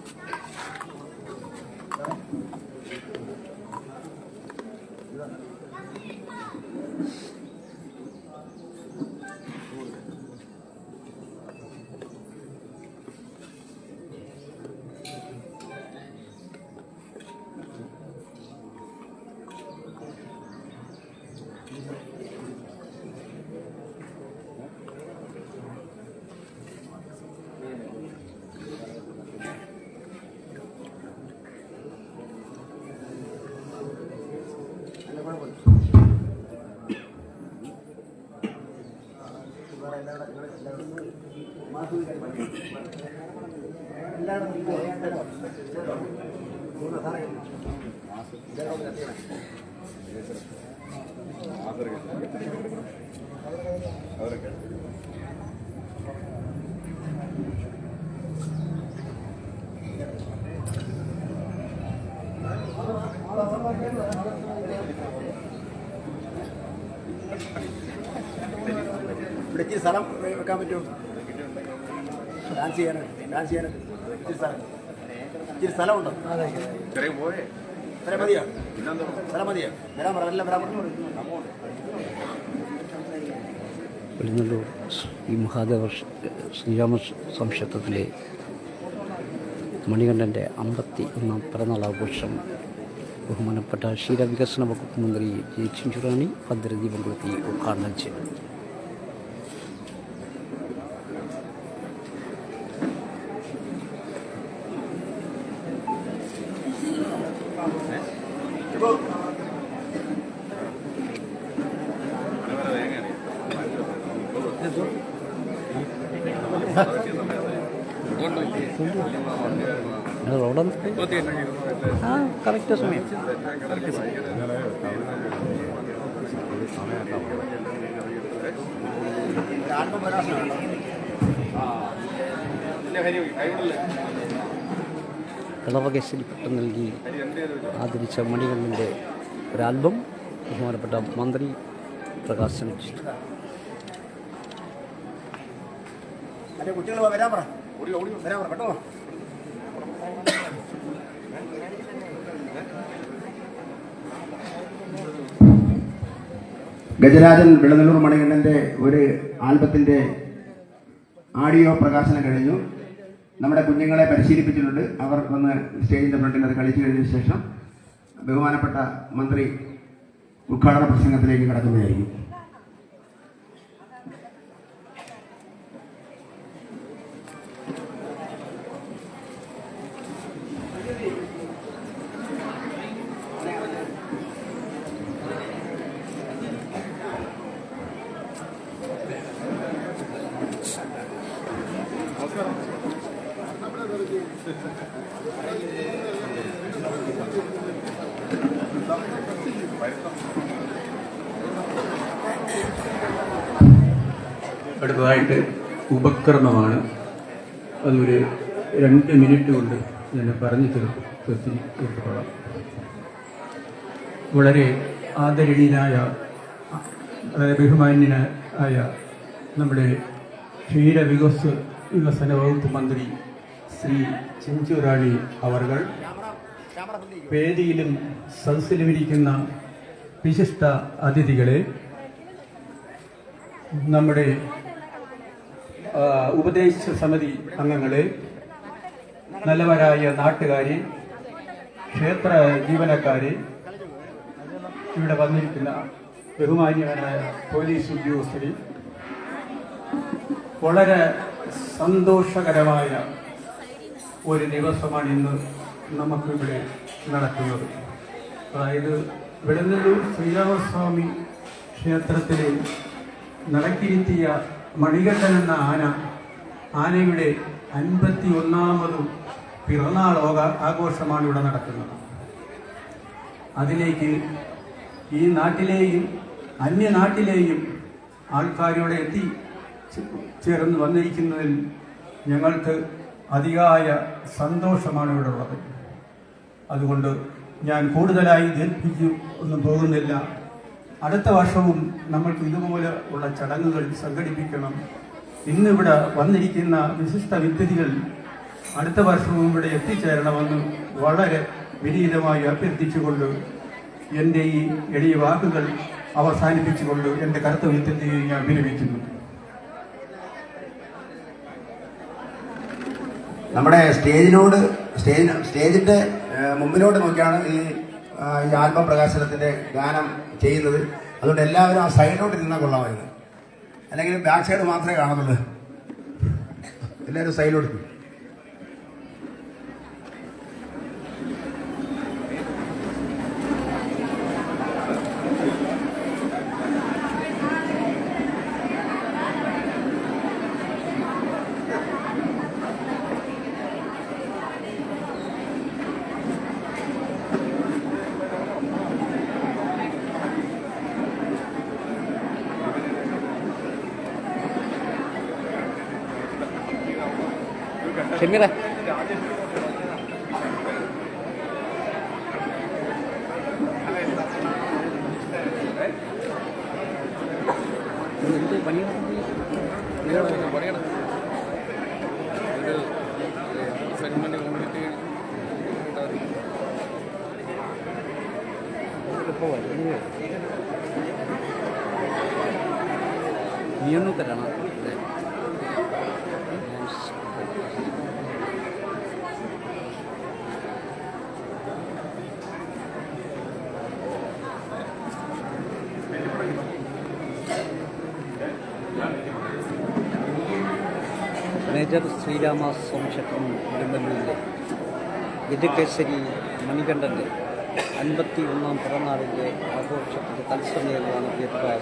ഇച്ചിരി സ്ഥലം വെക്കാൻ പറ്റുമോ? ഡാൻസ് ചെയ്യാനായിട്ട് ഇച്ചിരി സ്ഥലമുണ്ടോ? സ്ഥലം മതിയോ? സ്ഥലം മതിയോ? വരാൻ പറ, എല്ലാം വരാൻ പറഞ്ഞു. വെളിനല്ലൂർ ഈ മഹാദേവ ശ്രീരാമ സംക്ഷേത്രത്തിലെ മണികണ്ഠൻ്റെ 51 പിറന്നാളാഘോഷം ബഹുമാനപ്പെട്ട ക്ഷീരവികസന വകുപ്പ് മന്ത്രി ജെ ചിഞ്ചുറാണി ഭദ്രദീപം കൊളുത്തി ഉദ്ഘാടനം ചെയ്തു. കറക്റ്റ് സമയം. കളവകേശരി പട്ടം നൽകി ആദരിച്ച മണികണ്ഠൻ്റെ ഒരു ആൽബം ബഹുമാനപ്പെട്ട മന്ത്രി പ്രകാശനം ചെയ്തു. കുട്ടികൾ വരാൻ പറ, വരാൻ പറ, കേട്ടോ. ഗജരാജൻ വെളുന്നല്ലൂർ മണികണ്ഠൻ്റെ ഒരു ആൽബത്തിൻ്റെ ആഡിയോ പ്രകാശനം കഴിഞ്ഞു. നമ്മുടെ കുഞ്ഞുങ്ങളെ പരിശീലിപ്പിച്ചിട്ടുണ്ട്. അവർ വന്ന് സ്റ്റേജിൻ്റെ ഫ്രണ്ടിൽ അത് കളിച്ചു കഴിഞ്ഞ ശേഷം ബഹുമാനപ്പെട്ട മന്ത്രി ഉദ്ഘാടന പ്രസംഗത്തിലേക്ക് കടക്കുകയായിരിക്കും. അടുത്തതായിട്ട് ഉപക്രമമാണ്. അതൊരു 2 മിനിറ്റ് കൊണ്ട് ഞാൻ പറഞ്ഞു തീർത്തുകൊള്ളാം. വളരെ ആദരണീയനായ, ബഹുമാന്യനായ നമ്മുടെ ക്ഷീരവികസന വകുപ്പ് മന്ത്രി ശ്രീ ചിഞ്ചുറാണി അവർകൾ, വേദിയിലും സദസ്സിലുമിരിക്കുന്ന വിശിഷ്ട അതിഥികളെ, നമ്മുടെ ഉപദേശ സമിതി അംഗങ്ങളെ, നല്ലവരായ നാട്ടുകാരെ, ക്ഷേത്ര ജീവനക്കാരെ, ഇവിടെ വന്നിരിക്കുന്ന ബഹുമാന്യനായ പോലീസ് ഉദ്യോഗസ്ഥരെ, വളരെ സന്തോഷകരമായ ഒരു ദിവസമാണ് ഇന്ന് നമുക്കിവിടെ നടക്കുന്നത്. അതായത് വെളുന്നല്ലൂർ ശ്രീരാമസ്വാമി ക്ഷേത്രത്തിലെ നടക്കിരുത്തിയ മണികണ്ഠൻ എന്ന ആനയുടെ 51ാമത് പിറന്നാൾ ആഘോഷമാണ് ഇവിടെ നടക്കുന്നത്. അതിലേക്ക് ഈ നാട്ടിലെയും അന്യനാട്ടിലെയും ആൾക്കാരിവിടെ ചേർന്ന് വന്നിരിക്കുന്നതിൽ ഞങ്ങൾക്ക് അതിയായ സന്തോഷമാണ് ഇവിടെ ഉള്ളത്. അതുകൊണ്ട് ഞാൻ കൂടുതലായി ദീർഘിച്ചു ഒന്നും പോകുന്നില്ല. അടുത്ത വർഷവും നമ്മൾക്ക് ഇതുപോലെ ഉള്ള ചടങ്ങുകൾ സംഘടിപ്പിക്കണം. ഇന്നിവിടെ വന്നിരിക്കുന്ന വിശിഷ്ട വ്യക്തികൾ അടുത്ത വർഷവും ഇവിടെ എത്തിച്ചേരണമെന്ന് വളരെ വിനീതമായി അഭ്യർത്ഥിച്ചുകൊണ്ട് എൻ്റെ ഈ എളിയ വാക്കുകൾ അവസാനിപ്പിച്ചുകൊണ്ട് എൻ്റെ കർത്തവ്യത്തിൽ ഞാൻ വിരമിക്കുന്നു. നമ്മുടെ സ്റ്റേജിന്റെ മുമ്പിലോട്ട് നോക്കിയാണ് ഈ ആൽബം പ്രകാശനത്തിന്റെ ഗാനം ചെയ്യുന്നത്. അതുകൊണ്ട് എല്ലാവരും ആ സൈഡിലോട്ട് നിന്നാൽ കൊള്ളാമായിരുന്നു. അല്ലെങ്കിൽ ബാക്ക് സൈഡ് മാത്രമേ കാണുന്നുള്ളൂ. എല്ലാവരും സൈഡിലോട്ട്. ഷമീറേ, എന്ത് പണിയാണ്? നീയൊന്നും തരണം. മേജർ ശ്രീരാമസ്വാമി ക്ഷേത്രം വെളുന്നല്ലൂരിലെ ഗജകേസരി മണികണ്ഠൻ്റെ 51ാം പിറന്നാളിൻ്റെ ആഘോഷത്തിൻ്റെ തത്സമയമാണ്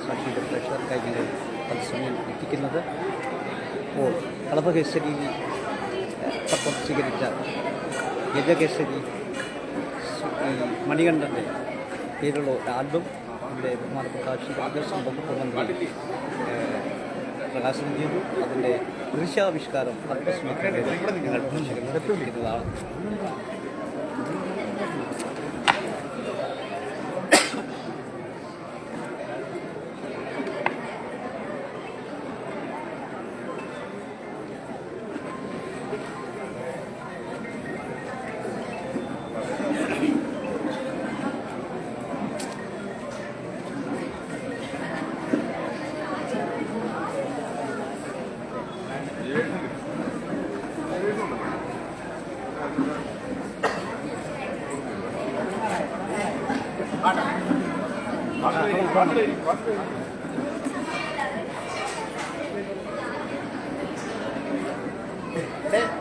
സാക്ഷിയുടെ പ്രേക്ഷകർക്കായി ഞങ്ങൾ തത്സമയം എത്തിക്കുന്നത്. അപ്പോൾ കളഭകേസരി പത്രം സ്വീകരിച്ച ഗജകേസരി മണികണ്ഠൻ്റെ പേരുള്ള ആൽബം ഇവിടെ ബഹുമാനപ്പെട്ട ക്ഷീരവികസന വകുപ്പ് മന്ത്രി പ്രകാശനം ചെയ്തു. അതിൻ്റെ ദൃശ്യാവിഷ്കാരം അല്പസമയത്തിൻ്റെ ഞങ്ങൾ പ്രേക്ഷകരുന്നതാണ്.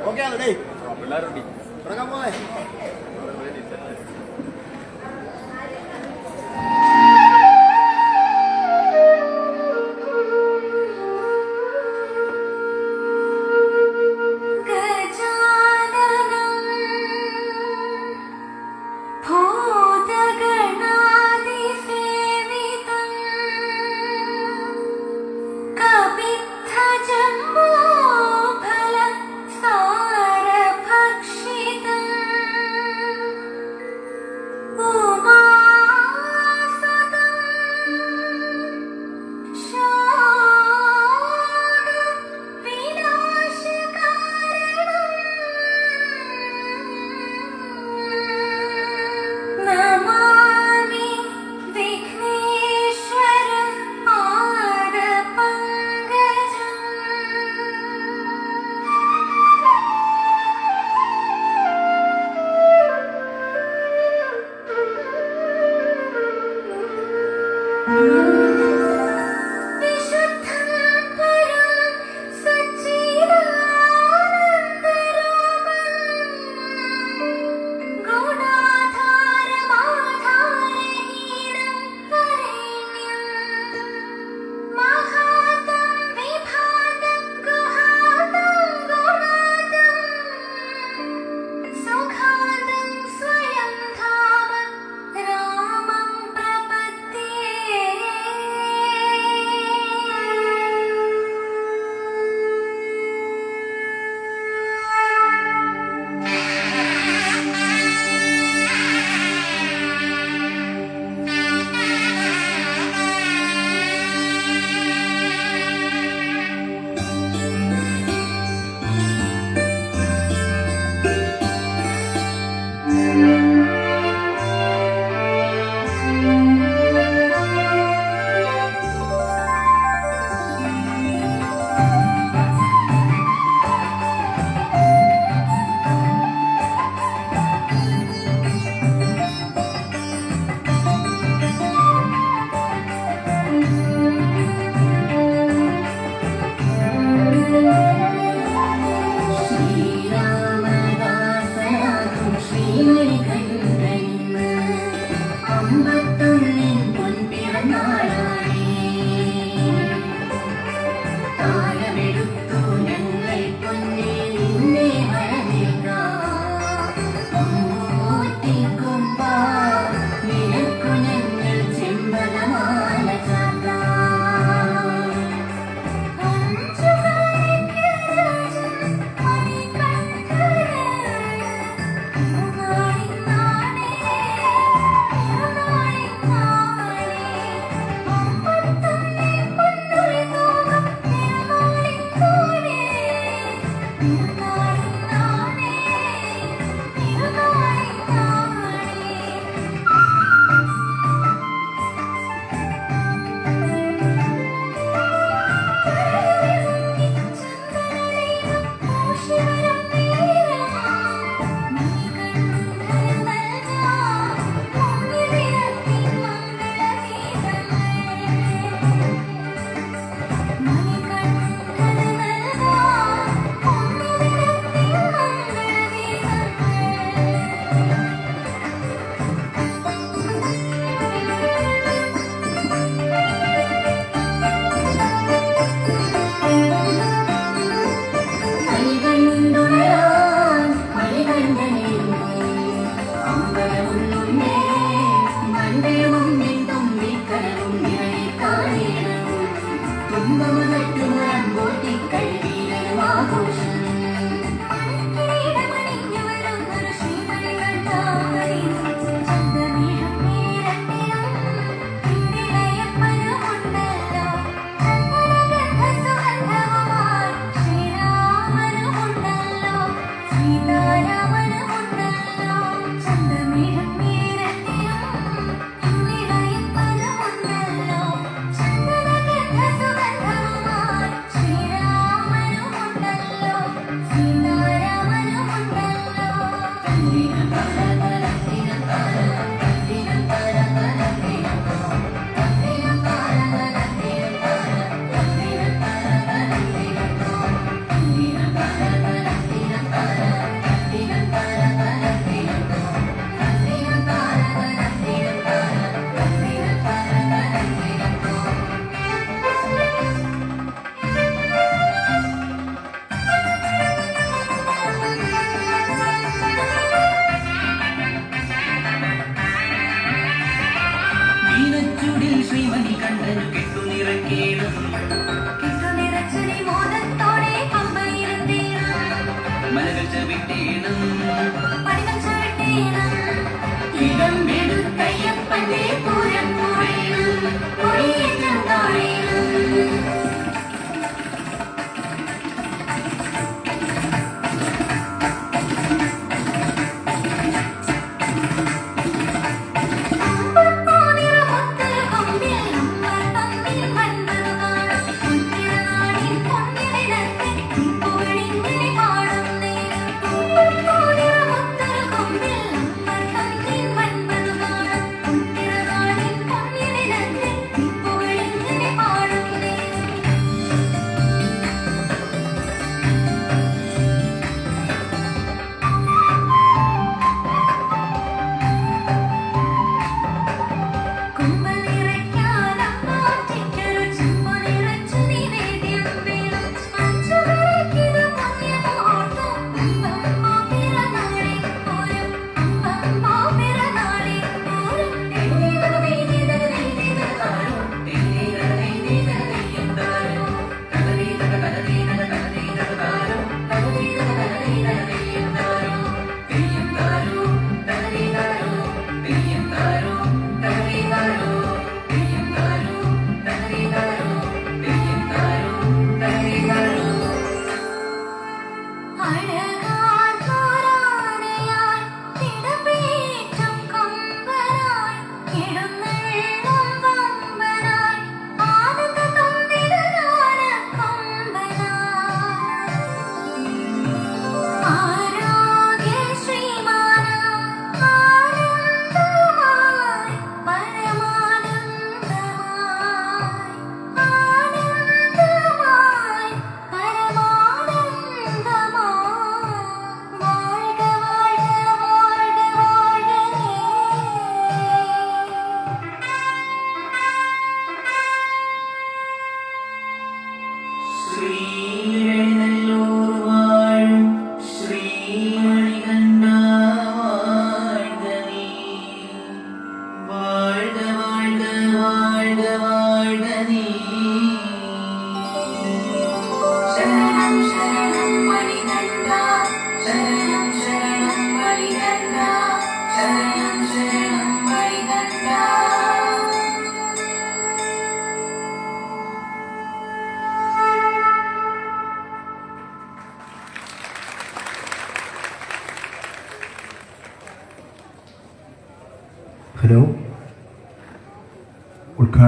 ഓക്കെ ആണ് ഡേ പിള്ളേരുണ്ടി തുടങ്ങാൻ പോന്നെ. ഗജാനനം ശ്രീരാമദാസനാകും ശ്രീമണികണ്ഠന് അമ്പത്തൊന്നിൻ പൊൻപിറന്നാളായി താലമെടുത്തു ഞങ്ങൾ പൊന്നേ നിന്നെ വരവേൽക്കാം അമ്മൂറ്റിക്കൊമ്പ നിനക്കു ഞങ്ങൾ ചെമ്പകമാല ചാർത്താം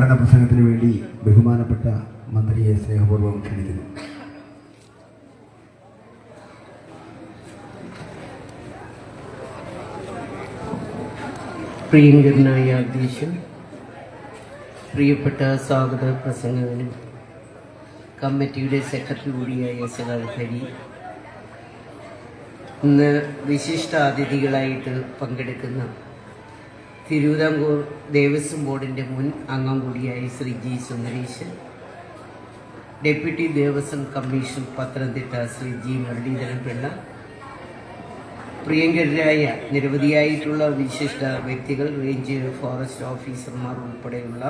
ഉദ്ഘാടന പ്രസംഗത്തിന് വേണ്ടി ബഹുമാനപ്പെട്ട മന്ത്രിയെ സ്നേഹപൂർവ്വം ക്ഷണിക്കുന്നു. പ്രിയങ്കരനായ അധ്യക്ഷൻ, പ്രിയപ്പെട്ട സ്വാഗത പ്രസംഗകനും കമ്മിറ്റിയുടെ സെക്രട്ടറി കൂടിയായ സഖാവ് ഹരി, ഇന്ന് വിശിഷ്ട അതിഥികളായിട്ട് പങ്കെടുക്കുന്ന തിരുവിതാംകൂർ ദേവസ്വം ബോർഡിൻ്റെ മുൻ അംഗം കൂടിയായ Shri G Sundaresan, deputy Devaswom commission Pathanamthitta Shri G Muraleedharan Pillai, പ്രിയങ്കരായ നിരവധിയായിട്ടുള്ള വിശിഷ്ട വ്യക്തികൾ, റേഞ്ച് ഫോറസ്റ്റ് ഓഫീസർമാർ ഉൾപ്പെടെയുള്ള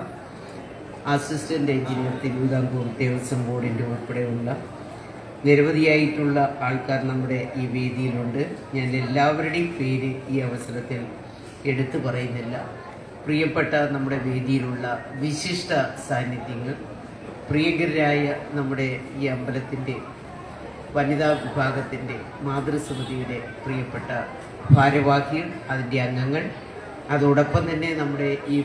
അസിസ്റ്റന്റ് എഞ്ചിനീയർ തിരുവിതാംകൂർ ദേവസ്വം ബോർഡിൻ്റെ ഉൾപ്പെടെയുള്ള നിരവധിയായിട്ടുള്ള ആൾക്കാർ നമ്മുടെ ഈ വേദിയിലുണ്ട്. ഞാൻ എല്ലാവരുടെയും പേര് ഈ അവസരത്തിൽ എടുത്തു പറയുന്നില്ല. പ്രിയപ്പെട്ട നമ്മുടെ വേദിയിലുള്ള വിശിഷ്ട സാന്നിധ്യങ്ങൾ, പ്രിയങ്കരായ നമ്മുടെ ഈ അമ്പലത്തിൻ്റെ വനിതാ വിഭാഗത്തിൻ്റെ മാതൃസമിതിയുടെ പ്രിയപ്പെട്ട ഭാരവാഹികൾ, അതിൻ്റെ അംഗങ്ങൾ, അതോടൊപ്പം തന്നെ നമ്മുടെ ഈ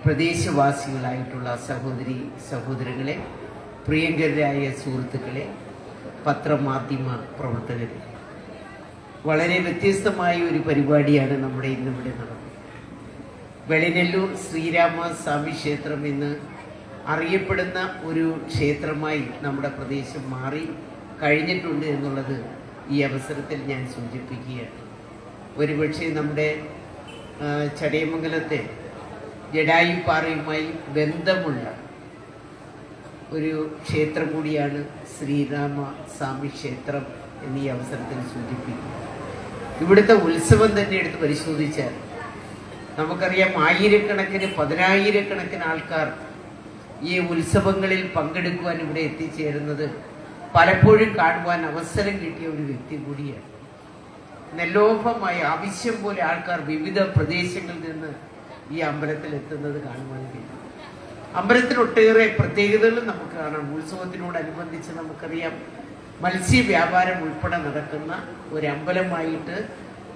പ്രദേശവാസികളായിട്ടുള്ള സഹോദരി സഹോദരങ്ങളെ, പ്രിയങ്കരായ സുഹൃത്തുക്കളെ, പത്രമാധ്യമ പ്രവർത്തകരെ, വളരെ വ്യത്യസ്തമായ ഒരു പരിപാടിയാണ് നമ്മുടെ ഇന്നിവിടെ നടന്നത്. വെളിനെല്ലൂർ ശ്രീരാമ സ്വാമി ക്ഷേത്രം എന്ന് അറിയപ്പെടുന്ന ഒരു ക്ഷേത്രമായി നമ്മുടെ പ്രദേശം മാറി കഴിഞ്ഞിട്ടുണ്ട് എന്നുള്ളത് ഈ അവസരത്തിൽ ഞാൻ സൂചിപ്പിക്കുകയാണ്. ഒരുപക്ഷെ നമ്മുടെ ചടയമംഗലത്തെ ജഡായുപ്പാറയുമായി ബന്ധമുള്ള ഒരു ക്ഷേത്രം കൂടിയാണ് ശ്രീരാമ സ്വാമി ക്ഷേത്രം എന്നീ അവസരത്തിൽ സൂചിപ്പിക്കുന്നു. ഇവിടുത്തെ ഉത്സവം തന്നെ എടുത്ത് പരിശോധിച്ചാൽ നമുക്കറിയാം, ആയിരക്കണക്കിന് പതിനായിരക്കണക്കിന് ആൾക്കാർ ഈ ഉത്സവങ്ങളിൽ പങ്കെടുക്കുവാൻ ഇവിടെ എത്തിച്ചേരുന്നത് പലപ്പോഴും കാണുവാൻ അവസരം കിട്ടിയ ഒരു വ്യക്തി കൂടിയാണ്. നിർലോഭമായ ആവശ്യം പോലെ ആൾക്കാർ വിവിധ പ്രദേശങ്ങളിൽ നിന്ന് ഈ അമ്പലത്തിൽ എത്തുന്നത് കാണുവാൻ കഴിയും. അമ്പലത്തിൽ ഒട്ടേറെ പ്രത്യേകതകൾ നമുക്ക് കാണാം. ഉത്സവത്തിനോടനുബന്ധിച്ച് നമുക്കറിയാം, മത്സ്യവ്യാപാരം ഉൾപ്പെടെ നടക്കുന്ന ഒരു അമ്പലമായിട്ട്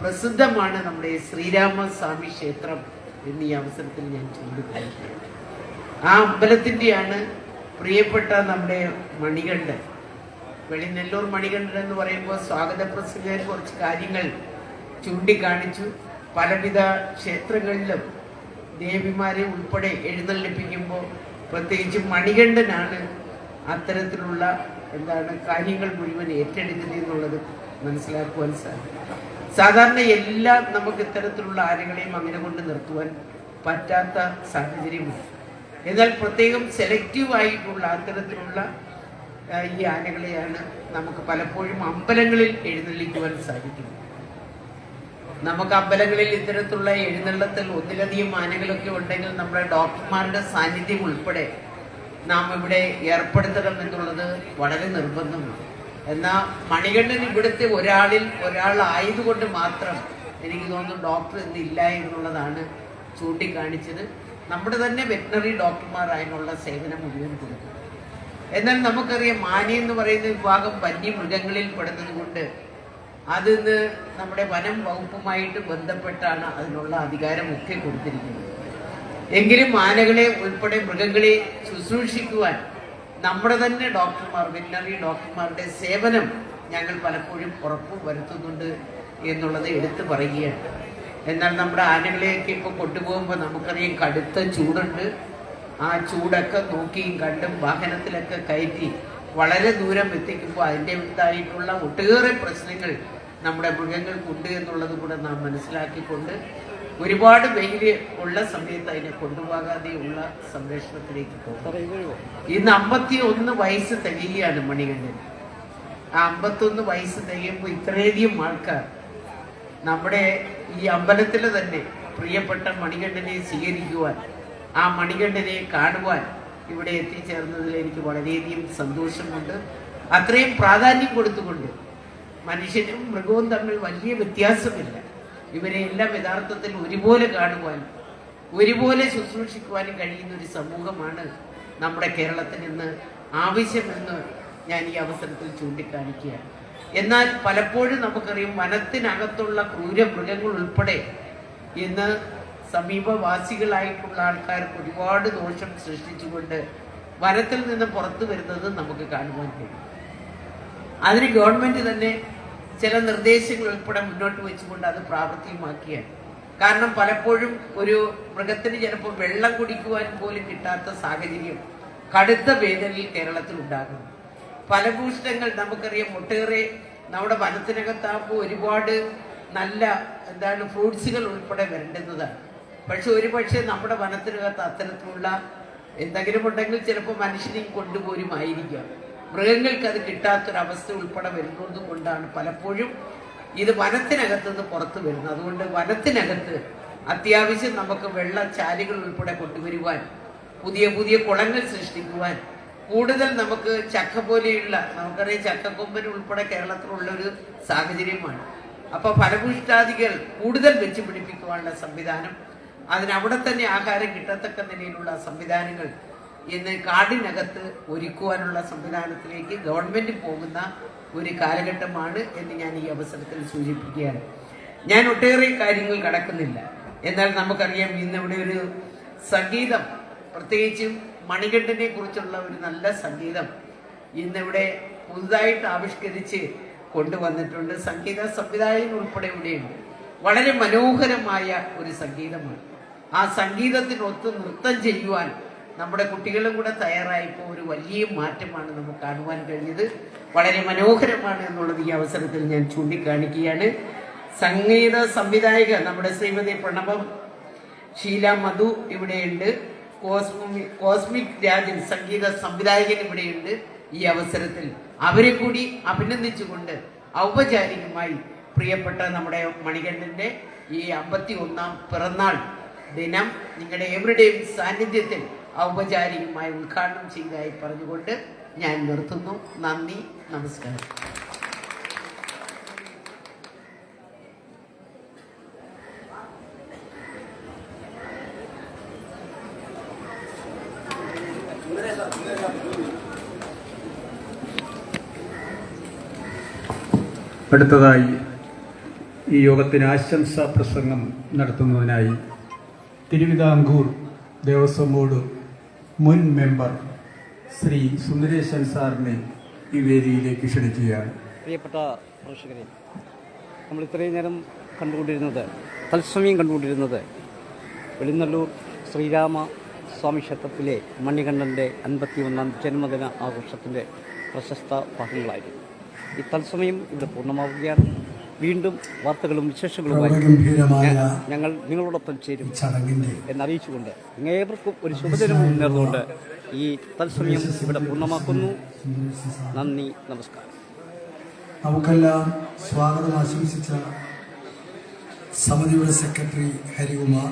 പ്രസിദ്ധമാണ് നമ്മുടെ ശ്രീരാമ സ്വാമി ക്ഷേത്രം എന്നീ അവസരത്തിൽ ഞാൻ ചൂണ്ടിക്കാണിക്കുകയാണ്. ആ അമ്പലത്തിൻ്റെയാണ് പ്രിയപ്പെട്ട നമ്മുടെ മണികണ്ഠൻ, വെളിനെല്ലൂർ മണികണ്ഠൻ എന്ന് പറയുമ്പോൾ സ്വാഗത പ്രസംഗകൻ കുറച്ച് കാര്യങ്ങൾ ചൂണ്ടിക്കാണിച്ചു. പലവിധ ക്ഷേത്രങ്ങളിലും ദേവിമാരെ ഉൾപ്പെടെ എഴുന്നള്ളിപ്പിക്കുമ്പോൾ പ്രത്യേകിച്ച് മണികണ്ഠനാണ് അത്തരത്തിലുള്ള കാര്യങ്ങൾ മുഴുവൻ ഏറ്റെടുക്കുന്നത് എന്നുള്ളത് മനസ്സിലാക്കുവാൻ സാധിക്കും. സാധാരണ എല്ലാം നമുക്ക് ഇത്തരത്തിലുള്ള ആനകളെയും അങ്ങനെ കൊണ്ട് നിർത്തുവാൻ പറ്റാത്ത സാഹചര്യമാണ്. എന്നാൽ പ്രത്യേകം സെലക്റ്റീവായിട്ടുള്ള അത്തരത്തിലുള്ള ഈ ആനകളെയാണ് നമുക്ക് പലപ്പോഴും അമ്പലങ്ങളിൽ എഴുന്നള്ളിക്കുവാൻ സാധിക്കുന്നത്. നമുക്ക് അമ്പലങ്ങളിൽ ഇത്തരത്തിലുള്ള എഴുന്നള്ളത്തിൽ ഒന്നിലധികം ആനകളൊക്കെ ഉണ്ടെങ്കിൽ നമ്മുടെ ഡോക്ടർമാരുടെ സാന്നിധ്യം ഉൾപ്പെടെ നാം ഇവിടെ ഏർപ്പെടുത്തണം എന്നുള്ളത് വളരെ നിർബന്ധമാണ്. എന്നാൽ മണികണ്ഠൻ ഇവിടുത്തെ ഒരാളായതുകൊണ്ട് മാത്രം എനിക്ക് തോന്നുന്നു ഡോക്ടർ ഇന്നില്ല എന്നുള്ളതാണ് ചൂണ്ടിക്കാണിച്ചത്. നമ്മുടെ തന്നെ വെറ്റിനറി ഡോക്ടർമാർ അതിനുള്ള സേവനം മുഴുവൻ കൊടുക്കും. എന്നാൽ നമുക്കറിയാം, ആന എന്ന് പറയുന്ന വിഭാഗം വന്യമൃഗങ്ങളിൽ പെടുന്നത് കൊണ്ട് അതിന്ന് നമ്മുടെ വനം വകുപ്പുമായിട്ട് ബന്ധപ്പെട്ടാണ് അതിനുള്ള അധികാരമൊക്കെ കൊടുത്തിരിക്കുന്നത്. എങ്കിലും ആനകളെ ഉൾപ്പെടെ മൃഗങ്ങളെ ശുശ്രൂഷിക്കുവാൻ നമ്മുടെ തന്നെ ഡോക്ടർമാർ, വെറ്റിനറി ഡോക്ടർമാരുടെ സേവനം ഞങ്ങൾ പലപ്പോഴും ഉറപ്പ് വരുത്തുന്നുണ്ട് എന്നുള്ളത് എടുത്തു പറയുകയാണ്. എന്നാൽ നമ്മുടെ ആനകളെയൊക്കെ ഇപ്പോൾ കൊണ്ടുപോകുമ്പോൾ നമുക്കറിയാം, കടുത്ത ചൂടുണ്ട്. ആ ചൂടൊക്കെ നോക്കിയും കണ്ടും വാഹനത്തിലൊക്കെ കയറ്റി വളരെ ദൂരം എത്തിക്കുമ്പോൾ അതിൻ്റെതായിട്ടുള്ള ഒട്ടേറെ പ്രശ്നങ്ങൾ നമ്മുടെ മൃഗങ്ങൾക്കുണ്ട് എന്നുള്ളത് കൂടെ നാം മനസ്സിലാക്കിക്കൊണ്ട് ഒരുപാട് വെയിൽ ഉള്ള സമയത്ത് അതിനെ കൊണ്ടുപോകാതെയുള്ള സംരക്ഷണത്തിലേക്ക് പോകും. ഇന്ന് 51 വയസ്സ് തികയുകയാണ് മണികണ്ഠൻ. ആ 51 വയസ്സ് തികയുമ്പോൾ ഇത്രയധികം ആൾക്കാർ നമ്മുടെ ഈ അമ്പലത്തിൽ തന്നെ പ്രിയപ്പെട്ട മണികണ്ഠനെ സ്വീകരിക്കുവാൻ, ആ മണികണ്ഠനെ കാണുവാൻ ഇവിടെ എത്തിച്ചേർന്നതിൽ എനിക്ക് വളരെയധികം സന്തോഷമുണ്ട്. അത്രയും പ്രാധാന്യം കൊടുത്തുകൊണ്ട് മനുഷ്യനും മൃഗവും തമ്മിൽ വലിയ വ്യത്യാസമില്ല. ഇവരെ എല്ലാം യഥാർത്ഥത്തിൽ ഒരുപോലെ കാണുവാനും ഒരുപോലെ ശുശ്രൂഷിക്കുവാനും കഴിയുന്ന ഒരു സമൂഹമാണ് നമ്മുടെ കേരളത്തിന് ഇന്ന് ആവശ്യമെന്ന് ഞാൻ ഈ അവസരത്തിൽ ചൂണ്ടിക്കാണിക്കുകയാണ്. എന്നാൽ പലപ്പോഴും നമുക്കറിയാം, വനത്തിനകത്തുള്ള ക്രൂരമൃഗങ്ങൾ ഉൾപ്പെടെ ഇന്ന് സമീപവാസികളായിട്ടുള്ള ആൾക്കാർക്ക് ഒരുപാട് ദോഷം സൃഷ്ടിച്ചുകൊണ്ട് വനത്തിൽ നിന്ന് പുറത്തു വരുന്നത് നമുക്ക് കാണുവാൻ കഴിയും. അതിന് ഗവൺമെന്റ് തന്നെ ചില നിർദ്ദേശങ്ങൾ ഉൾപ്പെടെ മുന്നോട്ട് വെച്ചുകൊണ്ട് അത് പ്രാവർത്തികമാക്കിയാണ്. കാരണം പലപ്പോഴും ഒരു മൃഗത്തിന് ചിലപ്പോൾ വെള്ളം കുടിക്കുവാൻ പോലും കിട്ടാത്ത സാഹചര്യം കടുത്ത വേനലിൽ കേരളത്തിൽ ഉണ്ടാകുന്നു. ഫലഭൂഷ്ടങ്ങൾ നമുക്കറിയാം, ഒട്ടേറെ നമ്മുടെ വനത്തിനകത്താകുമ്പോൾ ഒരുപാട് നല്ല ഫ്രൂട്ട്സുകൾ ഉൾപ്പെടെ വരേണ്ടുന്നതാണ്. പക്ഷെ ഒരുപക്ഷെ നമ്മുടെ വനത്തിനകത്ത് അത്തരത്തിലുള്ള എന്തെങ്കിലും ഉണ്ടെങ്കിൽ ചിലപ്പോൾ മനുഷ്യനെയും കൊണ്ടുപോരുമായിരിക്കാം. മൃഗങ്ങൾക്ക് അത് കിട്ടാത്തൊരവസ്ഥ ഉൾപ്പെടെ വരുന്നത് കൊണ്ടാണ് പലപ്പോഴും ഇത് വനത്തിനകത്ത് നിന്ന് പുറത്തു വരുന്നത്. അതുകൊണ്ട് വനത്തിനകത്ത് അത്യാവശ്യം നമുക്ക് വെള്ളച്ചാലുകൾ ഉൾപ്പെടെ കൊണ്ടുവരുവാൻ, പുതിയ പുതിയ കുളങ്ങൾ സൃഷ്ടിക്കുവാൻ, കൂടുതൽ നമുക്ക് ചക്ക പോലെയുള്ള, നമുക്കറിയാം ചക്കക്കൊമ്പൻ ഉൾപ്പെടെ കേരളത്തിലുള്ളൊരു സാഹചര്യമാണ്. അപ്പോൾ ഫലഭൂഷ്ടാദികൾ കൂടുതൽ വെച്ച് പിടിപ്പിക്കുവാനുള്ള സംവിധാനം, അതിനവിടെ തന്നെ ആഹാരം കിട്ടത്തക്ക നിലയിലുള്ള സംവിധാനങ്ങൾ ഇന്ന് കാടിനകത്ത് ഒരുക്കുവാനുള്ള സംവിധാനത്തിലേക്ക് ഗവൺമെന്റ് പോകുന്ന ഒരു കാലഘട്ടമാണ് എന്ന് ഞാൻ ഈ അവസരത്തിൽ സൂചിപ്പിക്കുകയാണ്. ഞാൻ ഒട്ടേറെ കാര്യങ്ങൾ കടക്കുന്നില്ല. എന്നാൽ നമുക്കറിയാം ഇന്നിവിടെ ഒരു സംഗീതം, പ്രത്യേകിച്ചും മണികണ്ഠനെ കുറിച്ചുള്ള ഒരു നല്ല സംഗീതം ഇന്നിവിടെ പുതുതായിട്ട് ആവിഷ്കരിച്ച് കൊണ്ടുവന്നിട്ടുണ്ട്. സംഗീത സംവിധായകൻ ഉൾപ്പെടെ ഇവിടെയുണ്ട്. വളരെ മനോഹരമായ ഒരു സംഗീതമാണ്. ആ സംഗീതത്തിനൊത്ത് നൃത്തം ചെയ്യുവാൻ നമ്മുടെ കുട്ടികളും കൂടെ തയ്യാറായപ്പോൾ ഒരു വലിയ മാറ്റമാണ് നമുക്ക് കാണുവാൻ കഴിഞ്ഞത്. വളരെ മനോഹരമാണ് എന്നുള്ളത് ഈ അവസരത്തിൽ ഞാൻ ചൂണ്ടിക്കാണിക്കുകയാണ്. സംഗീത സംവിധായിക നമ്മുടെ ശ്രീമതി പ്രണവം ഷീല മധു ഇവിടെയുണ്ട്. കോസ്മിക് രാജൻ സംഗീത സംവിധായകൻ ഇവിടെയുണ്ട്. ഈ അവസരത്തിൽ അവരെ കൂടി അഭിനന്ദിച്ചുകൊണ്ട് ഔപചാരികമായി പ്രിയപ്പെട്ട നമ്മുടെ മണികണ്ഠന്റെ ഈ 51ാം പിറന്നാൾ ദിനം നിങ്ങളുടെ എവരുടെയും സാന്നിധ്യത്തിൽ ഔപചാരികമായി ഉദ്ഘാടനം ചെയ്തതായി പറഞ്ഞുകൊണ്ട് ഞാൻ നിർത്തുന്നു. നന്ദി, നമസ്കാരം. അടുത്തതായി ഈ യോഗത്തിന് ആശംസാ പ്രസംഗം നടത്തുന്നതിനായി തിരുവിതാംകൂർ ദേവസ്വം ബോർഡ് മുൻ മെമ്പർ ശ്രീ സുന്ദരേശൻ സാറിനെ ഈ വേദിയിലേക്ക് ക്ഷണിക്കുകയാണ്. പ്രിയപ്പെട്ട പ്രേക്ഷകരെ, നമ്മൾ ഇത്രയും നേരം തത്സമയം കണ്ടുകൊണ്ടിരുന്നത് വെളിനല്ലൂർ ശ്രീരാമ സ്വാമി ക്ഷേത്രത്തിലെ മണികണ്ഠൻ്റെ 51ാം ജന്മദിന ആഘോഷത്തിൻ്റെ പ്രശസ്ത ഭാഗങ്ങളായിരുന്നു. ഈ തത്സമയം ഇവിടെ പൂർണ്ണമാവുകയാണ്. വീണ്ടും വാർത്തകളും വിശേഷങ്ങളുമായി ഞങ്ങൾ നിങ്ങളോടൊപ്പം ചേരും എന്നറിയിച്ചുകൊണ്ട് ഏവർക്കും ഒരു ശുഭദിനവും നേർന്നുകൊണ്ട് ഈ തത്സമയം ഇവിടെ പൂർണ്ണമാക്കുന്നു. നന്ദി, നമസ്കാരം. നമുക്കെല്ലാം സ്വാഗതം ആശംസിച്ച സമിതിയുടെ സെക്രട്ടറി ഹരികുമാർ,